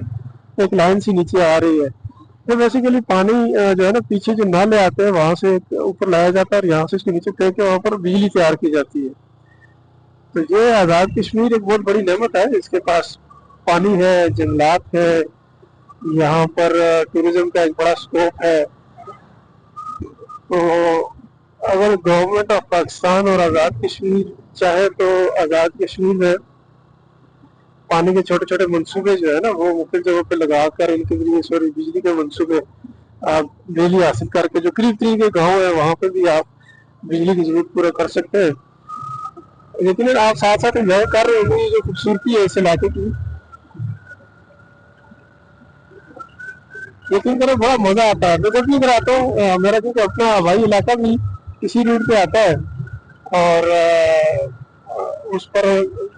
एक लाइन सी नीचे आ रही है, तो बेसिकली पानी जो है ना पीछे जो नाले आते हैं वहां से ऊपर लाया जाता है और यहाँ से उसके नीचे फेंक के वहां पर बिजली तैयार की जाती है। तो ये आज़ाद कश्मीर एक बहुत बड़ी नेमत है, इसके पास पानी है, जंगलात है, यहाँ पर टूरिज्म का एक बड़ा स्कोप है। तो अगर गवर्नमेंट ऑफ पाकिस्तान और आज़ाद कश्मीर चाहे तो आज़ाद कश्मीर में पानी के छोटे छोटे मंसूबे जो है ना वो मुख्य जगहों पे लगाकर इनके जरिए सॉरी बिजली के मंसूबे आप बिजली हासिल करके जो करीब करीब के गाँव है वहाँ पे भी आप बिजली की जरूरत पूरा कर सकते हैं। लेकिन आप साथ साथ एंजॉय कर रहे होंगे जो खूबसूरती है इस इलाके की, यकीन करो बड़ा मजा आता है। मैं जब भी इधर आता हूँ मेरा क्योंकि अपना हवाई इलाका भी इसी रूट पे आता है और उस पर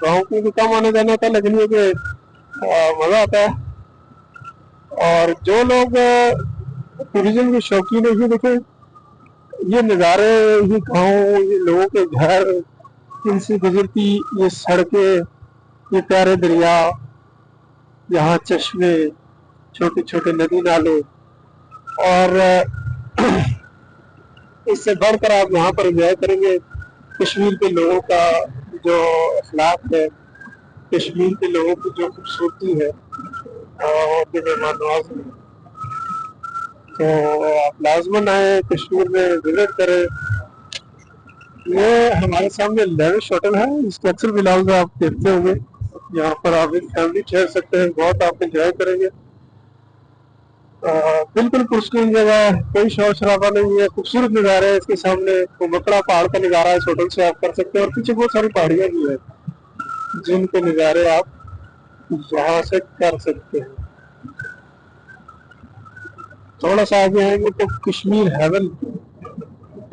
गाँव की भी कम आने जाना था, लेकिन ये कि मजा आता है। और जो लोग टूरिज्म के शौकीन है ये देखे ये नज़ारे, ये गाँव, ये लोगों के घर, इनसे गुजरती ये सड़कें, ये प्यारे दरिया, यहाँ चश्मे, छोटे छोटे नदी नाले, और इससे बढ़कर आप यहाँ पर एंजॉय करेंगे कश्मीर के लोगों का जो अखलाक है, कश्मीर के लोगों की जो खूबसूरती है और जो मेहमान नवाजी है। तो आप लाजमन आए कश्मीर में विजिट करें। ये हमारे सामने लेविश होटल है, इसके अक्सर व्लॉग्स आप देखते होंगे। यहाँ पर आप एक फैमिली ठहर सकते हैं, बहुत आप एंजॉय करेंगे। बिल्कुल पुरस्कृत जगह है, कोई शोर शराबा नहीं है, खूबसूरत नज़ारा है इसके सामने। तो मकड़ा पहाड़ का नज़ारा इस होटल से आप कर सकते हैं और पीछे बहुत सारी पहाड़ियाँ भी है जिनके नज़ारे आप यहाँ से कर सकते हैं। थोड़ा सा आगे आएंगे तो कश्मीर हेवन,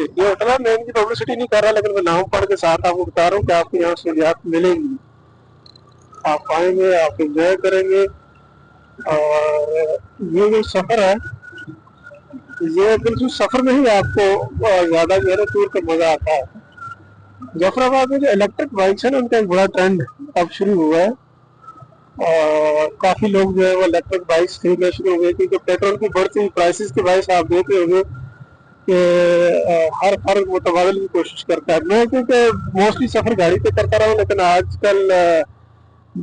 ये होटल है। मैं इनकी पब्लिसिटी नहीं कर रहा, लेकिन मैं नाम पढ़ के साथ आपको बता रहा हूँ कि आपको यहाँ सहूलियात मिलेंगी। आप आएंगे, आप एंजॉय करेंगे। और ये जो सफर है ये बिल्कुल सफर में ही आपको ज्यादा जो है ना टूर का मजा आता है। जफराबाद में जो इलेक्ट्रिक बाइक्स है ना उनका एक बड़ा ट्रेंड अब शुरू हुआ है और काफी लोग जो है वो इलेक्ट्रिक बाइक्स खरीदना शुरू हो गए, क्योंकि पेट्रोल की बढ़ती प्राइसेस की वजह से आप देख रहे होंगे कि हर फर्क मुतबादल की कोशिश करता है। मैं क्योंकि मोस्टली सफर गाड़ी पे करता रहा हूँ, लेकिन आजकल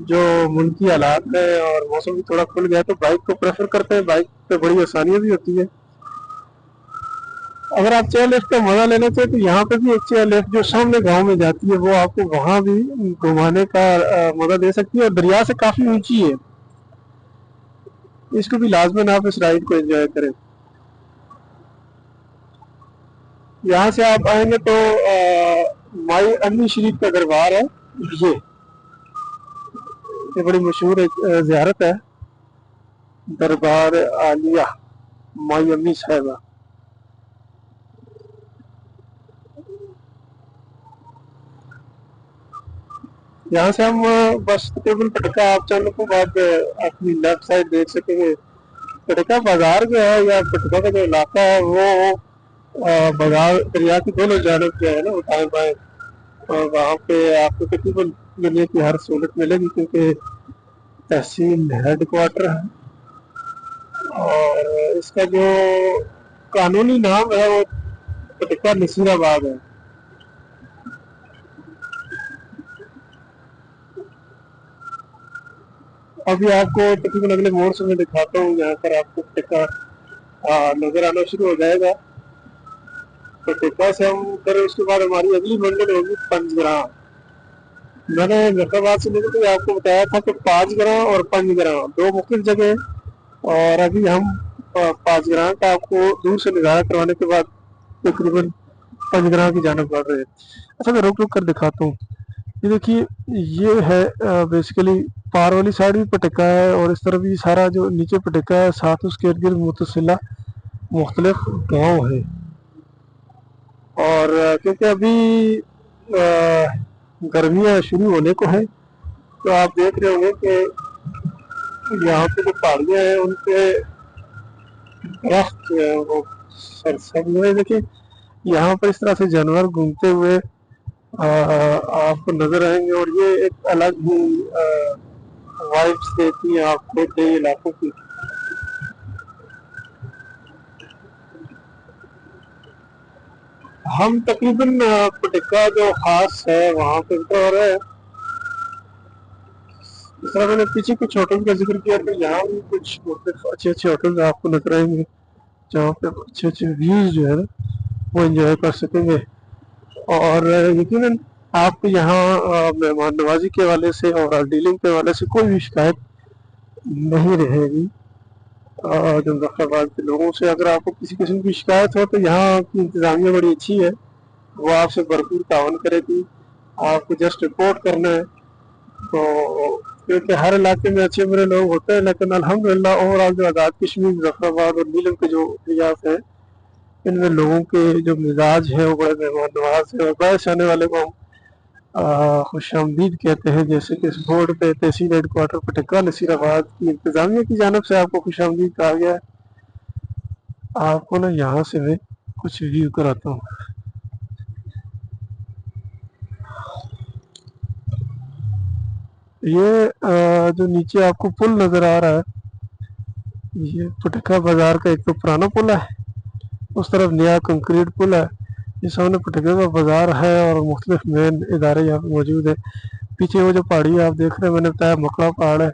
जो मुल्की हालात है और मौसम भी थोड़ा खुल गया तो बाइक को प्रेफर करते हैं। बाइक पे बड़ी आसानियां भी होती है। अगर आप चेयर लिफ्ट का मजा लेना चाहे तो यहाँ पे भी एक चेयर लिफ्ट जो सामने गांव में जाती है वो आपको वहां भी घुमाने का मजा दे सकती है और दरिया से काफी ऊंची है, इसको भी लाजमन आप इस राइड को एंजॉय करें। यहाँ से आप आएंगे तो माई अम्मी शरीफ का दरबार है, ये बड़ी मशहूर ज़ियारत है, दरबार आलिया माई अम्मी साहिबा। यहाँ से हम बस तकरीबन पटका आप चलने के बाद अपनी लेफ्ट साइड देख सकेंगे। पटका बाजार जो है या पटका का जो इलाका है वो बाजार दरिया की दोनों जानब जो है ना वो दाएं बाएं, और वहाँ पे आपको तकरीबन दुनिया की हर सहूलत मिलेगी क्योंकि तहसील हेड क्वार्टर है। और इसका जो कानूनी नाम है वो पटका नसीराबाद है। अभी आपको तकरीबन अगले मोड़ से मैं दिखाता हूँ, यहाँ पर आपको पटका नजर आना शुरू हो जाएगा। तो टिक्का से हम फिर उसके बाद हमारी अगली मंजिल होगी पंचग्राम। मैंने जफराबाद से लेकर के आपको बताया था कि 5 ग्राम और 5 ग्राम दो मुख्तलिफ जगह, और अभी हम 5 ग्राम का आपको दूर से नज़ारा करवाने के बाद तकरीबन 5 ग्राम की जानब बढ़ रहे हैं। अच्छा मैं रुक रुक कर दिखाता हूँ। ये देखिए ये है बेसिकली पार वाली साइड भी पटका है और इस तरफ भी सारा जो नीचे पटका है, साथ उसके इर्द गिर्द मुतसिला मुख्तलिफ गाँव है। और क्योंकि अभी गर्मियाँ शुरू होने को है तो आप देख रहे होंगे कि यहाँ पे जो पहाड़ियाँ हैं उनपे दरख्त जो है वो सरसब्ज है। देखिए यहाँ पर इस तरह से जानवर घूमते हुए आपको नजर आएंगे और ये एक अलग ही वाइब्स देती है आपको कई इलाकों की। हम तकरीबन पटका जो खास है वहाँ पे और है। इस तरह मैंने पीछे कुछ होटल का जिक्र किया तो यहाँ भी कुछ अच्छे अच्छे होटल आपको नजर आएंगे जहाँ पे अच्छे अच्छे व्यूज जो है ना وہ انجوائے کر سکیں گے. اور یقیناً آپ کو یہاں مہمان نوازی کے حوالے سے اور ڈیلنگ کے حوالے سے کوئی بھی شکایت نہیں رہے گی. جو مظفر آباد کے لوگوں سے اگر آپ کو کسی قسم کی شکایت ہو تو یہاں کی انتظامیہ بڑی اچھی ہے, وہ آپ سے بھرپور تعاون کرے گی. آپ کو جسٹ رپورٹ کرنا ہے. تو کیونکہ ہر علاقے میں اچھے برے لوگ ہوتے ہیں, لیکن الحمدللہ اوور آل جو آزاد کشمیر, مظفر آباد اور نیلم کے جو ریاض ہیں, ان میں لوگوں کے جو مزاج ہے وہ بڑے مہمان نواز ہے, اور باعث آنے والے کو ہم خوش آمدید کہتے ہیں. جیسے کہ اس بورڈ پہ تحصیل ہیڈ کوارٹر پٹکا نصیر آباد کی انتظامیہ کی جانب سے آپ کو خوش آمدید کہا گیا ہے. آپ کو نا یہاں سے میں کچھ ویو کراتا ہوں. یہ جو نیچے آپ کو پل نظر آ رہا ہے, یہ پٹکا بازار کا ایک تو پرانا پل ہے, اس طرف نیا کنکریٹ پل ہے. یہ سامنے پٹکا کا بازار ہے اور مختلف مین ادارے یہاں پہ موجود ہے. پیچھے وہ جو پہاڑی آپ دیکھ رہے ہیں, میں نے بتایا مکڑا پہاڑ ہے,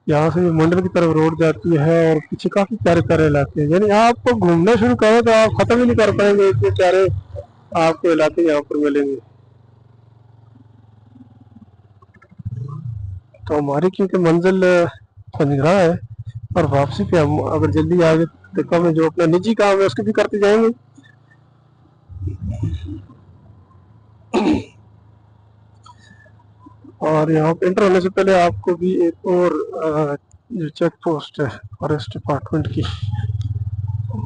یہاں سے منڈل کی طرف روڈ جاتی ہے, اور پیچھے کافی پیارے پیارے علاقے ہیں. یعنی آپ کو گھومنا شروع کریں تو آپ ختم ہی نہیں کر پائیں گے, اتنے پیارے آپ کو علاقے یہاں پر ملیں گے. تو ہماری کیونکہ منزل پنجگڑھ ہے, اور واپسی پہ ہم اگر جلدی آگے دیکھا میں جو اپنا نجی کام ہے اس کو بھی کرتے جائیں گے. اور یہاں پہ انٹر ہونے سے پہلے آپ کو بھی ایک اور جو چیک پوسٹ ہے فارسٹ ڈپارٹمنٹ کی,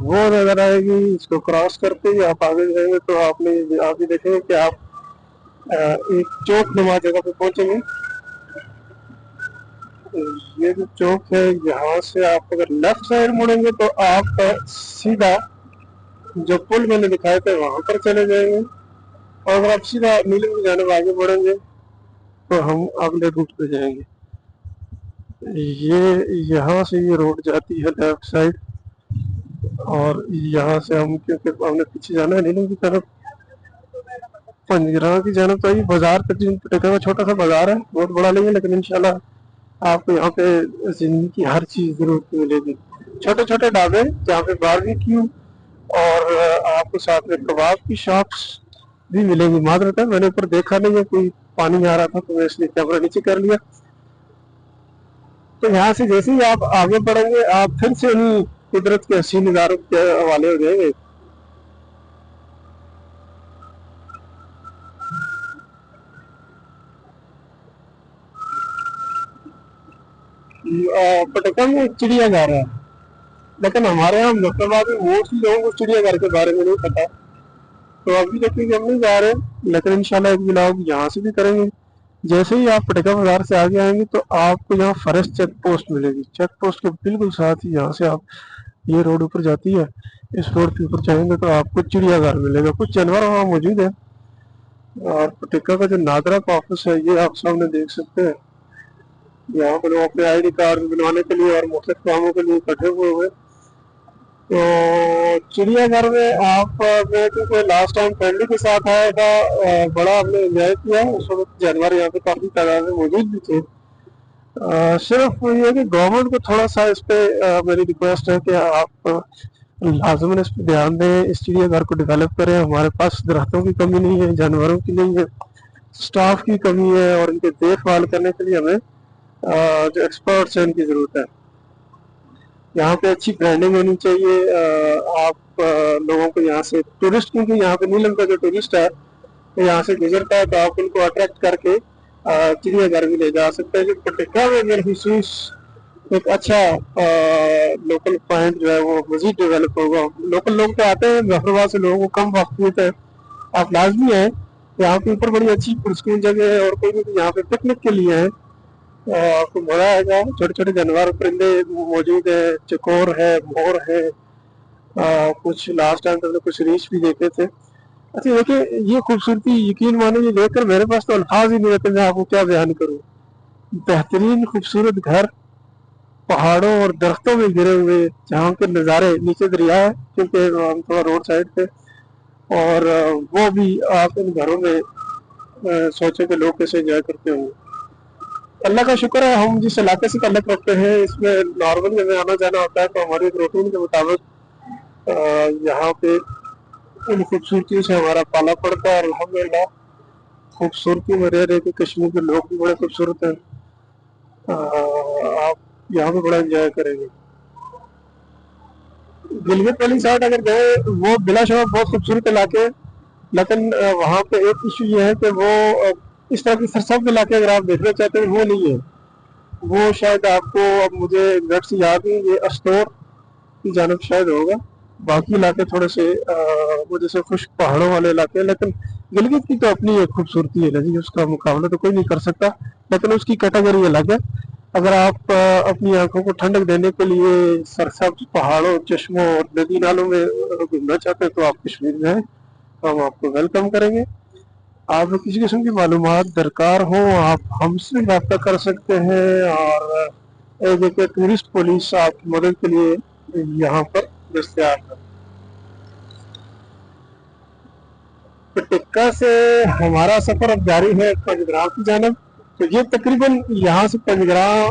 وہ نظر آئے گی. اس کو کراس کرتے ہی آپ آگے جائیں گے تو آپ بھی دیکھیں گے کہ آپ ایک چوک نما جگہ پہ پہنچیں گے. یہ جو چوک ہے, یہاں سے آپ اگر لیفٹ سائڈ مڑیں گے تو آپ سیدھا جو پل میں نے دکھائے تھے وہاں پر چلے جائیں گے, اور اگر آپ سیدھا نیلم کی جانب آگے بڑھیں گے تو ہم اگلے روٹ پہ جائیں گے. یہ یہاں سے یہ روڈ جاتی ہے لیفٹ سائڈ, اور یہاں سے ہم کیونکہ ہم نے پیچھے جانا ہے نیلم کی طرف, پنجگڑھ کی جانب. تو یہ بازار کا چھوٹا سا بازار ہے, بہت بڑا نہیں ہے, لیکن انشاءاللہ آپ کو یہاں پہ زندگی کی ہر چیز ضرورت ملے گی. چھوٹے چھوٹے ڈھابے جہاں پہ باربیکیو اور آپ کو ساتھ میں کباب کی شاپس بھی ملیں گی. معذرت ہے میں نے اوپر دیکھا نہیں ہے, کوئی پانی آ رہا تھا تو میں اس لیے کیمرہ نیچے کر لیا. تو یہاں سے جیسے ہی آپ آگے بڑھیں گے آپ پھر سے انہیں قدرت کے حسین نظاروں کے حوالے ہو جائیں گے. پٹکا میں ایک چڑیا گھر ہے, لیکن ہمارے یہاں مظفر آباد میں موسٹلی لوگوں کو چڑیا گھر کے بارے میں نہیں پتا. تو ابھی دیکھیں گے, ہم نہیں جا رہے, لیکن انشاءاللہ ایک ولاگ یہاں سے بھی کریں گے. جیسے ہی آپ پٹکا بازار سے آگے آئیں گے تو آپ کو یہاں فارسٹ چیک پوسٹ ملے گی. چیک پوسٹ کے بالکل ساتھ ہی یہاں سے آپ, یہ روڈ اوپر جاتی ہے, اس روڈ کے اوپر جائیں گے تو آپ کو چڑیا گھر ملے گا. کچھ جانور وہاں موجود ہیں. اور پٹکا کا جو نادرا کا آفس ہے یہ آپ سامنے دیکھ سکتے ہیں. یہاں پہ لوگ اپنے آئی ڈی کارڈ بنوانے کے لیے اور مختلف کاموں کے لیے اکٹھے ہوئے ہوئے. تو چڑیا گھر میں آپ کیونکہ لاسٹ ٹائم فیملی کے ساتھ آیا تھا, بڑا ہم نے انجوائے کیا. اس وقت جانور یہاں پہ کافی تعداد میں موجود بھی تھے. صرف یہ کہ گورنمنٹ کو تھوڑا سا اس پہ میری ریکویسٹ ہے کہ آپ لازماً اس پہ دھیان دیں, اس چڑیا گھر کو ڈیولپ کریں. ہمارے پاس درختوں کی کمی نہیں ہے, جانوروں کی نہیں ہے, سٹاف کی کمی ہے, اور ان کے دیکھ بھال کرنے کے لیے ہمیں جو ایکسپرٹس ہیں ان کی ضرورت ہے. یہاں پہ اچھی برانڈنگ ہونی چاہیے. آپ لوگوں کو یہاں سے ٹورسٹ, کیونکہ یہاں پہ نیلم کا جو ٹورسٹ ہے یہاں سے گزرتا ہے, تو آپ ان کو اٹریکٹ کر کے چڑیا گھر بھی لے جا سکتے ہیں. جو پٹکا میں بالخصوص ایک اچھا لوکل پوائنٹ جو ہے وہ مزید ڈیولپ ہوگا. لوکل لوگ تو آتے ہیں, ظفرآباد سے لوگوں کو کم وقت ہے, آپ لازمی ہیں. یہاں کے اوپر بڑی اچھی پرسکون جگہ ہے, اور کوئی بھی یہاں پہ پکنک کے لیے ہے, آپ کو مزہ آئے گا. چھوٹے چھوٹے جانور پرندے موجود ہیں, چکور ہے, مور ہے, کچھ لاسٹ ٹائم تو کچھ ریچھ بھی دیکھے تھے. اچھا دیکھیں یہ خوبصورتی یقین مانیں یہ دیکھ کر میرے پاس تو الفاظ ہی نہیں رہتے, میں آپ کو کیا بیان کروں. بہترین خوبصورت گھر پہاڑوں اور درختوں میں گرے ہوئے, جہاں کے نظارے, نیچے دریا ہے کیونکہ ہم تھوڑا روڈ سائڈ پہ, اور وہ بھی آپ ان گھروں میں سوچیں کہ لوگ کیسے انجوائے کرتے ہوں. اللہ کا شکر ہے ہم جس علاقے سے تعلق رکھتے ہیں اس میں نارملی ہمیں آنا جانا ہوتا ہے, تو ہماری روٹین کے مطابق یہاں پہ इन खूबसूरतियों से हमारा पाला पड़ता है। अल्हम्दुलिल्लाह खूबसूरती में रह रहे के कश्मीर के लोग भी बड़े खूबसूरत हैं। आप यहाँ पे बड़ा एंजॉय करेंगे। गिलगित वाली साइड अगर गए, वो बिलाशुबा बहुत खूबसूरत इलाके हैं, लेकिन वहाँ पे एक इशू ये है कि वो इस तरह के सरसब्ज इलाके अगर आप देखना चाहते हैं वो नहीं है। वो शायद आपको, अब मुझे एग्जैक्ट से याद नहीं, ये अस्तोर की जानब शायद होगा। बाकी इलाके थोड़े से वो जैसे खुश्क पहाड़ों वाले इलाके हैं, लेकिन गिलगित की तो अपनी एक खूबसूरती है ना जी, उसका मुकाबला तो कोई नहीं कर सकता, लेकिन उसकी कैटेगरी अलग है। अगर आप अपनी आंखों को ठंडक देने के लिए सरसब्ज पहाड़ों, चश्मों और नदी नालों में घूमना चाहते हैं तो आप कश्मीर में आए, हम आपको वेलकम करेंगे। आप किसी किस्म की मालूमात दरकार हो, आप हमसे रब्ता कर सकते हैं, और एक टूरिस्ट पुलिस आपकी मदद के लिए यहाँ पर दस्तयाब है। टिक्का से हमारा सफर अब जारी है पंजग्राम की जानब। तो ये तकरीबन यहाँ से पंजग्राम,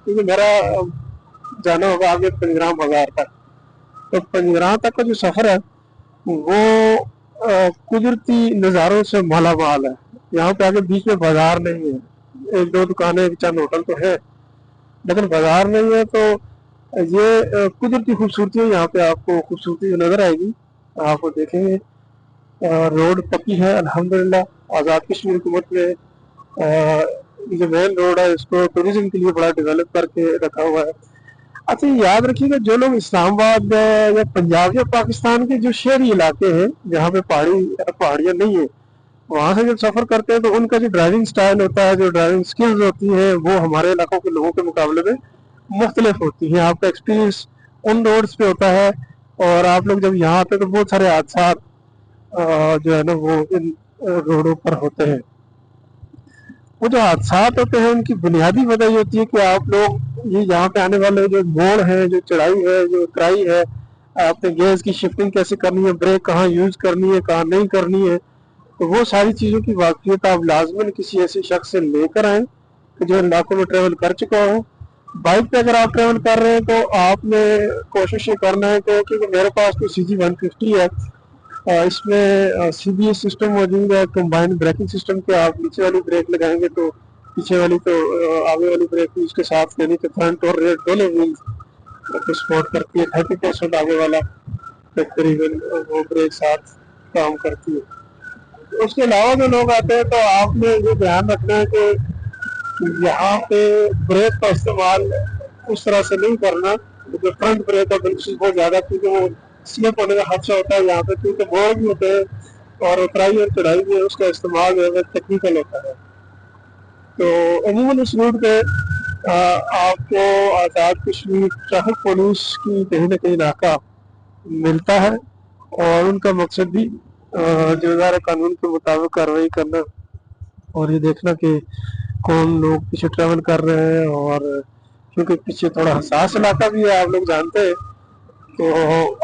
क्योंकि मेरा जाना होगा आगे पंजग्राम बाजार तक, तो पंजग्राम तक का जो सफर है वो कुदरती नज़ारों से माला माल है। यहाँ पे आगे बीच में बाजार नहीं है, एक दो दुकानें, चंद होटल तो है, लेकिन बाजार नहीं है। तो ये कुदरती खूबसूरती है, यहाँ पे आपको खूबसूरती नजर आएगी, आप देखेंगे। रोड पक्की है अल्हम्दुलिल्लाह। आज़ाद कश्मीर हुकूमत ने जो मेन रोड है इसको टूरिज्म के लिए बड़ा डेवलप करके रखा हुआ है। अच्छा, याद रखिएगा, जो लोग इस्लामाबाद या पंजाब या पाकिस्तान के जो शहरी इलाके हैं जहाँ पे पहाड़ियाँ नहीं है, वहाँ से जब सफर करते हैं तो उनका जो ड्राइविंग स्टाइल होता है, जो ड्राइविंग स्किल्स होती है, वो हमारे इलाकों के लोगों के मुकाबले में मुख्तलिफ होती है। आपका एक्सपीरियंस उन रोड्स पे होता है, और आप लोग जब यहाँ आते हैं तो बहुत सारे हादसा जो है ना वो इन रोडों पर होते हैं। वो जो हादसा होते हैं उनकी बुनियादी वजह ये होती है कि आप लोग ये यहाँ पे आने वाले जो मोड़ है, जो चढ़ाई है, जो उतराई है, आपने गेयर्स की शिफ्टिंग कैसे करनी है, ब्रेक कहाँ यूज करनी है, कहाँ नहीं करनी है, तो वो सारी चीज़ों की वाकफियत आप लाजमन किसी ऐसे शख्स से लेकर आए कि जो इलाकों में ट्रेवल कर चुका हो। बाइक पे अगर आप ट्रेवल कर रहे हैं तो आपने कोशिश ये करना है कि, क्योंकि मेरे पास तो CG 150 है, इसमें CBS सिस्टम मौजूद है, कंबाइंड ब्रेकिंग सिस्टम के। आप नीचे वाली ब्रेक लगाएंगे तो पीछे वाली तो आगे वाली ब्रेक भी उसके साथ, यानी कि फ्रंट और रेयर दोनों व्हील्स को सपोर्ट करती है। 30% आगे वाला तकरीबन वो ब्रेक साथ काम करती है। उसके अलावा जो लोग आते हैं तो आपने ये ध्यान रखना है कि यहाँ पे ब्रेक का इस्तेमाल उस तरह से नहीं करना, जो फ्रंट ब्रेक है बिल्कुल बहुत ज़्यादा, क्योंकि वो स्लिप होने का खदशा होता है यहाँ पे, क्योंकि मोड़ भी होते हैं और उतराई और चढ़ाई भी है, उसका इस्तेमाल जो है टेक्निकल होता है। तो अमूमन उस रूट पे आपको आज़ाद कश्मीर ट्रैफिक पुलिस की कहीं ना कहीं नाका मिलता है, और उनका मकसद भी जो कानून के मुताबिक कार्रवाई करना, और ये देखना कि कौन लोग पीछे ट्रैवल कर रहे हैं। और क्योंकि पीछे थोड़ा हसास इलाका भी है, आप लोग जानते हैं, तो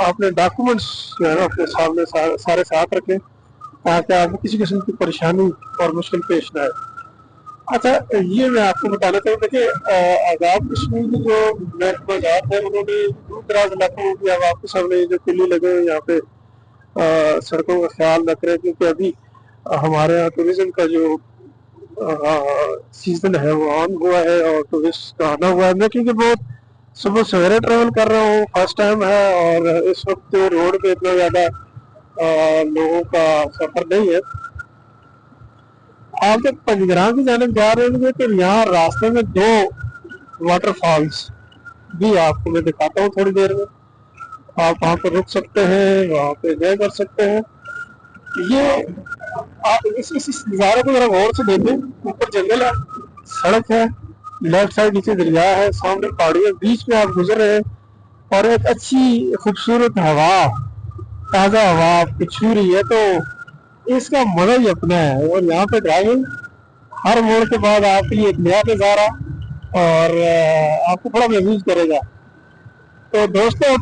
आपने डॉक्यूमेंट्स जो है ना अपने सामने सारे साथ रखें, ताकि आपको किसी किस्म की परेशानी और मुश्किल पेश ना आए। अच्छा, ये मैं आपको बताना चाहूँ, देखिए आज़ाद कश्मीर की जो महकमात है उन्होंने दूर दराज इलाकों में भी, अब आपके सामने जो किले लगे हैं यहाँ पे सड़कों का ख्याल रख रहे हैं, क्योंकि अभी हमारे यहाँ टूरिज्म का जो सीजन है वो ऑन हुआ है और टूरिस्ट का आना हुआ है। मैं क्योंकि बहुत सुबह सवेरे ट्रेवल कर रहा हूँ, फर्स्ट टाइम है, और इस वक्त रोड पे इतना ज़्यादा लोगों का सफर नहीं है। आप जब पंजग्राम की जानिब जा रहे होंगे तो यहाँ रास्ते में 2 वाटरफॉल्स भी आपको मैं दिखाता हूँ थोड़ी देर में। आप वहाँ पर रुक सकते हैं, वहाँ पे एंजॉय कर सकते हैं। ये आप इस नज़ारे को जरा गौर से देखें। ऊपर जंगल है, सड़क है, लेफ्ट साइड नीचे दरिया है, सामने पहाड़ी है, बीच में आप गुजर रहे हैं, और एक अच्छी खूबसूरत हवा, ताज़ा हवा आपको छू रही है, तो इसका मजा ही अपना है। और यहाँ पे ड्राइविंग हर मोड़ के बाद आपके लिए एक नया नज़ारा, और आपको बड़ा महसूस करेगा। तो दोस्तों,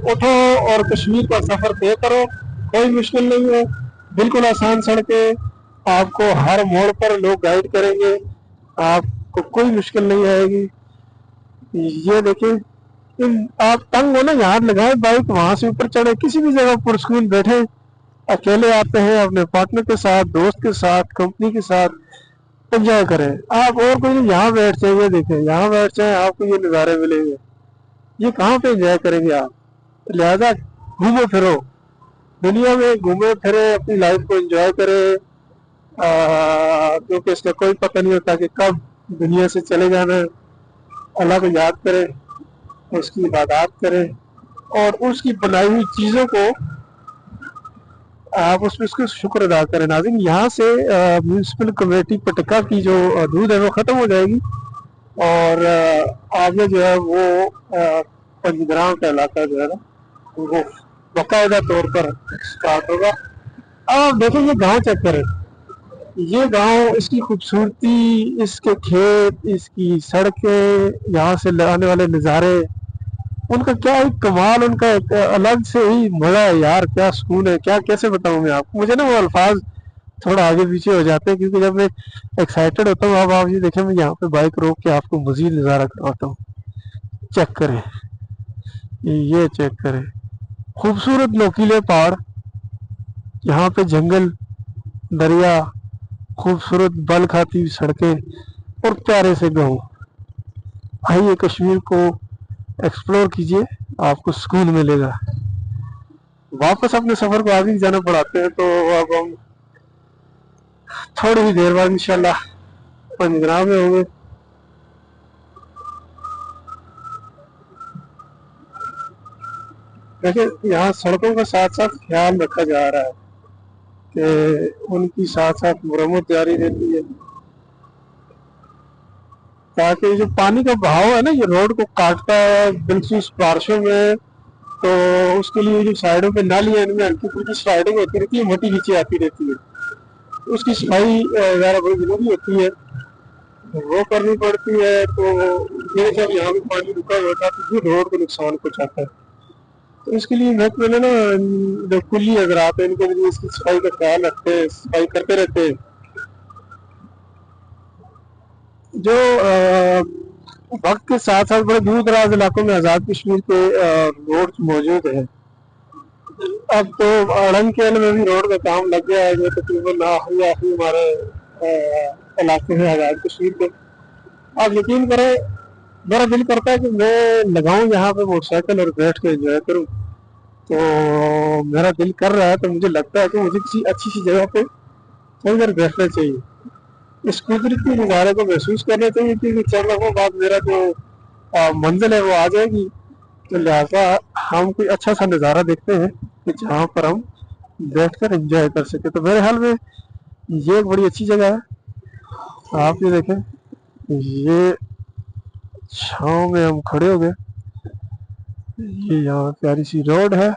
उठो और कश्मीर का सफर तय करो। कोई मुश्किल नहीं है, बिल्कुल आसान सड़कें, आपको हर मोड़ पर लोग गाइड करेंगे, आपको कोई मुश्किल नहीं आएगी। ये देखिए, आप तंग हो ना, याद लगाए बाइक, वहां से ऊपर चढ़े, किसी भी जगह पुरस्कून बैठे, अकेले आते हैं अपने पार्टनर के साथ, दोस्त के साथ, कंपनी के साथ एंजॉय करें आप। और कोई नहीं, यहाँ बैठ जाए, ये देखें, यहाँ बैठ जाए, आपको ये नज़ारे मिलेंगे। ये कहाँ पे एंजॉय करेंगे आप? लिहाजा घूमो फिरो दुनिया में, घूमे फिरे, अपनी लाइफ को एंजॉय करें, क्योंकि इसका कोई पता नहीं होता कि कब दुनिया से चले जाना है। अल्लाह को याद करें, उसकी इबादत करें और उसकी बनाई हुई चीज़ों को आप उसमें उसका शुक्र अदा करें। नाज़रीन, यहाँ से म्यूनसिपल कमेटी पटका की जो हदूद है वो ख़त्म हो जाएगी और आगे जो है वो पंजग्राम का इलाका जो है ना वो बाकायदा तौर पर स्टार्ट होगा। अब आप देखें, ये गांव चेक करें, ये गांव, इसकी खूबसूरती, इसके खेत, इसकी सड़कें, यहाँ से आने वाले नज़ारे, उनका क्या एक कमाल, उनका एक अलग से ही मजा है यार। क्या सुकून है, क्या कैसे बताऊं मैं आपको। मुझे ना वो अल्फाज थोड़ा आगे पीछे हो जाते हैं क्योंकि जब मैं एक्साइटेड होता हूँ। अब आप ये देखें, मैं यहाँ पे बाइक रोक के आपको मजीद नज़ारा करवाता हूँ। चेक करें, ये चेक करें, खूबसूरत नोकीले पहाड़, यहाँ पे जंगल, दरिया, खूबसूरत बल खाती हुई सड़कें और प्यारे से गाँव। आइए कश्मीर को एक्सप्लोर कीजिए, आपको सुकून मिलेगा। वापस अपने सफर को आगे जाना पड़ाते हैं, तो अब हम थोड़ी ही देर बाद इंशाल्लाह पंजग्राम में होंगे। देखिए, यहाँ सड़कों का साथ साथ ख्याल रखा जा रहा है कि उनकी साथ साथ मरम्मत जारी रहती है, ताकि जो पानी का बहाव है ना, ये रोड को काटता है बिल्कुल बारिशों में, तो उसके लिए जो साइडों पे नाली है, इनमें हल्की फुल्की स्लाइडिंग होती रहती है, मट्टी नीचे आती रहती है, उसकी सफाई वगैरह बड़ी जरूरी होती है, वो करनी पड़ती है। तो ये जब यहाँ पे पानी रुका हुआ था तो ये रोड को नुकसान पहुँचाता है, तो इसके लिए महकमे ने ना जो कुली हजरात है, इनके लिए इसकी सफाई का ख्याल रखते हैं, सफाई करते रहते हैं। जो वक्त के साथ साथ बड़े दूर दराज इलाकों में आज़ाद कश्मीर के रोड मौजूद है। अब तो अड़ंकेल में भी रोड का काम लग गया है, जो तकरीबन आखिरी आखिरी हमारे इलाके हैं आज़ाद कश्मीर के। आप यकीन करें, मेरा दिल करता है कि मैं लगाऊं यहाँ पे मोटरसाइकिल और बैठ के एंजॉय करूं, तो मेरा दिल कर रहा है, तो मुझे लगता है कि मुझे किसी अच्छी सी जगह पे थोड़ी देर बैठना चाहिए, इस कुदरती नज़ारे को महसूस करना चाहिए, क्योंकि चंद लम्हों बाद मेरा जो मंजिल है वो आ जाएगी। तो लिहाजा हम कोई अच्छा सा नज़ारा देखते हैं कि जहाँ पर हम बैठ कर एंजॉय कर सके। तो मेरे ख्याल में ये एक बड़ी अच्छी जगह है। आप ये देखें, ये छाँव में हम खड़े हो गए, ये यहाँ प्यारी सी रोड है,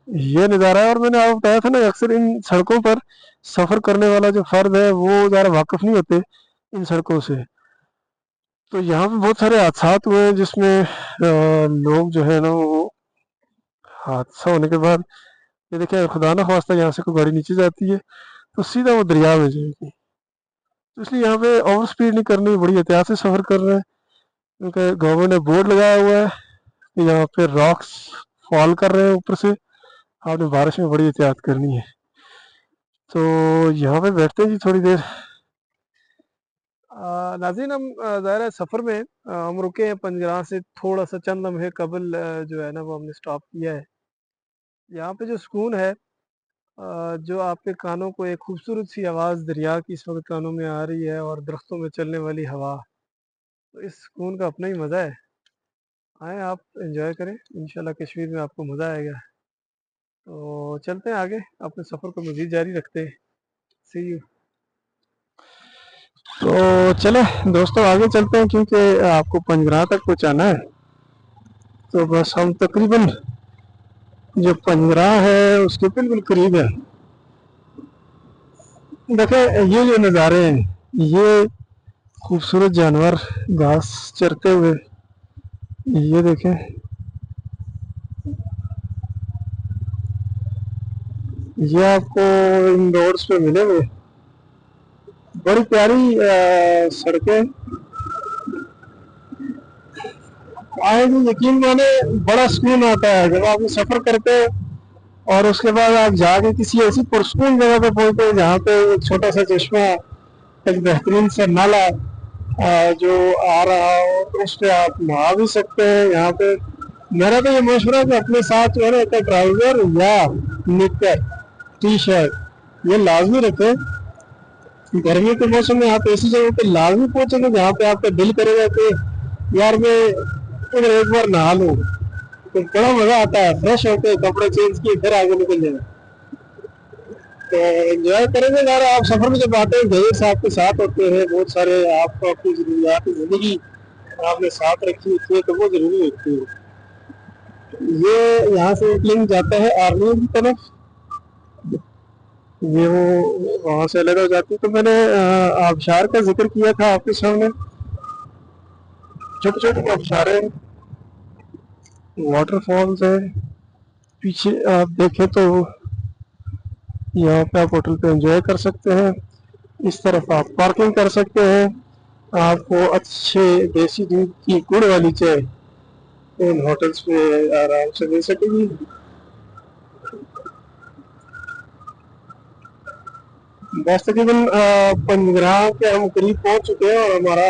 ये नज़ारा है। और मैंने आपको बताया था ना, अक्सर इन सड़कों पर सफ़र करने वाला जो फर्द है वो ज़्यादा वाकिफ नहीं होते इन सड़कों से। तो यहाँ पे बहुत सारे हादसात हुए हैं जिसमें लोग जो है ना वो हादसा होने के बाद, ये देखिए, खुदा ना खास्ता यहाँ से कोई गाड़ी नीचे जाती है तो सीधा वो दरिया में जाएगी। तो इसलिए यहाँ पे ओवर स्पीड नहीं करनी, बड़ी एहतियात से सफ़र कर रहे हैं, क्योंकि गवर्नमेंट ने बोर्ड लगाया हुआ है कि यहाँ पे रॉक्स फॉल कर रहे हैं ऊपर से, आपने बारिश में बड़ी एहतियात करनी है। तो यहाँ पे बैठते हैं जी थोड़ी देर। नाज़रीन, हम ज़ाहिर है सफ़र में हम रुके हैं पंजगाह से थोड़ा सा चंद लम्हे कबल, जो है ना वो हमने स्टॉप किया है। यहाँ पे जो सुकून है, जो आपके कानों को एक खूबसूरत सी आवाज़ दरिया की इस वक्त कानों में आ रही है और दरख्तों में चलने वाली हवा, तो इस सुकून का अपना ही मज़ा है। आएँ आप एंजॉय करें, इंशाल्लाह कश्मीर में आपको मज़ा आएगा। तो चलते हैं आगे, अपने सफ़र को मज़ीद जारी रखते हैं। सी यू। तो चले दोस्तों, आगे चलते हैं क्योंकि आपको पंजगराह तक पहुँचाना है। तो बस हम तकरीबन जो पंजगराह है उसके बिल्कुल करीब है। देखें, ये जो नज़ारे हैं, ये खूबसूरत जानवर घास चरते हुए, ये देखें, ये आपको इन रोड्स पे मिलेंगे। बड़ी प्यारी सड़कें आएगी, यकीन माने बड़ा सुकून आता है जब आप ये सफ़र करते हैं اور اس کے بعد آپ جا کے کسی ایسی پرسکون جگہ پہ پہنچتے ہیں جہاں پہ ایک چھوٹا سا چشمہ، ایک بہترین سا نالا جو آ رہا ہو، اس پہ آپ نہا بھی سکتے ہیں۔ یہاں پہ میرا تو یہ مشورہ ہے کہ اپنے ساتھ جو ہے نا ٹراؤزر یا نکر، ٹی شرٹ یہ لازمی رکھیں۔ گرمی کے موسم میں آپ ایسی جگہ پہ لازمی پہنچیں گے جہاں پہ آپ کا دل کرے گا کہ یار میں ایک بار نہا لوں، تو بڑا مزہ آتا ہے، فریش ہوتے کپڑے چینج کیے پھر آگے نکل جائیں۔ تو انجوائے کریں گے یار۔ آپ سفر میں جب آتے ہیں گائیڈ صاحب کے ساتھ ہوتے ہیں، بہت سارے آپ کو اپنی ضروریات زندگی آپ نے ساتھ رکھی ہوتی ہے، تو وہ ضروری ہوتی ہے۔ یہ یہاں سے ایک لنک جاتا ہے آرمی کی طرف، یہ وہ وہاں سے الگ ہو جاتی ہے۔ تو میں نے آبشار کا ذکر کیا تھا آپ کے سامنے، چھوٹے چھوٹے آبشاریں، واٹر فالز ہیں۔ پیچھے آپ دیکھیں تو یہاں پہ آپ ہوٹل پہ انجوائے کر سکتے ہیں، اس طرف آپ پارکنگ کر سکتے ہیں۔ آپ کو اچھے دیسی دودھ کی گڑ والی چائے ان ہوٹلس پہ آرام سے مل سکے گی۔ بس تقریباً 15 کے ہم قریب پہنچ چکے ہیں اور ہمارا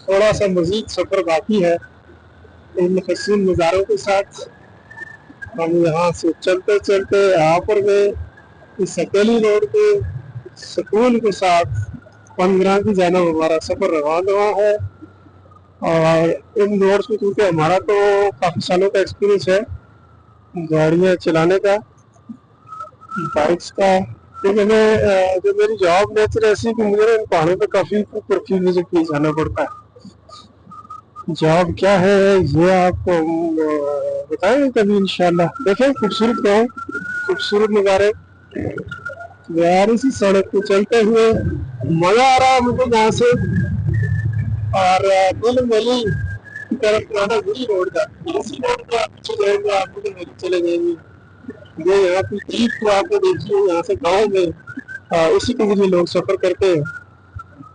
تھوڑا سا مزید سفر باقی ہے ان حسین نظاروں کے ساتھ۔ ہم یہاں سے چلتے چلتے یہاں پر گئے، اس اکیلی روڈ پہ سکون کے ساتھ 15 کی جانب ہمارا سفر روانہ ہوا ہے۔ اور ان روڈس پہ کیونکہ ہمارا تو کافی سالوں کا ایکسپیرینس ہے گاڑیاں چلانے کا، بائکس کا، کیونکہ میں جو میری جاب نیچر ایسی کہ مجھے ان پہاڑوں پہ کافی پرفیوم وزٹ کیے جانا پڑتا ہے۔ جاب کیا ہے یہ آپ کو بتائیں گے کبھی انشاءاللہ۔ دیکھیں خوبصورت گاؤں، خوبصورت نظارے، پیاری سی سڑک پہ چلتے ہوئے مزہ آ رہا ہے مجھے یہاں سے۔ اور دل ویلی کی طرف جانا وہی روڈ کا، اسی روڈ پہ آپ پیچھے جائیں گے آپ دل ویلی چلے جائیں گے۔ یہ یہاں کی ٹریپ کو آپ کو دیکھیے، یہاں سے گاؤں میں اسی کے ذریعے لوگ سفر کرتے ہیں۔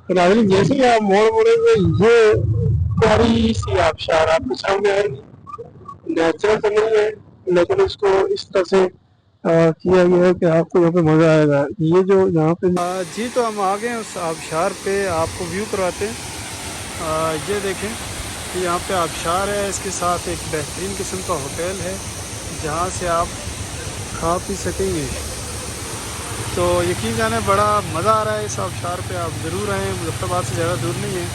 تو ناظرین جیسے ہی آپ موڑ مڑیں گے یہ پیاری سی آبشار آپ کے سامنے آئے گی۔ نیچرل تو نہیں ہے لیکن اس کو اس طرح سے کیا گیا ہے کہ آپ کو یہاں پہ مزہ آئے گا۔ یہ جو یہاں پہ جی تو ہم آ گئے ہیں اس آبشار پہ، آپ کو ویو کرواتے ہیں۔ یہ دیکھیں کہ یہاں پہ آبشار ہے، اس کے ساتھ ایک بہترین قسم کا ہوٹل ہے جہاں سے آپ کھا پی سکیں گے۔ تو یقین جانے بڑا مزہ آ رہا ہے اس آبشار پہ، آپ ضرور آئیں، مظفر آباد سے زیادہ دور نہیں ہے۔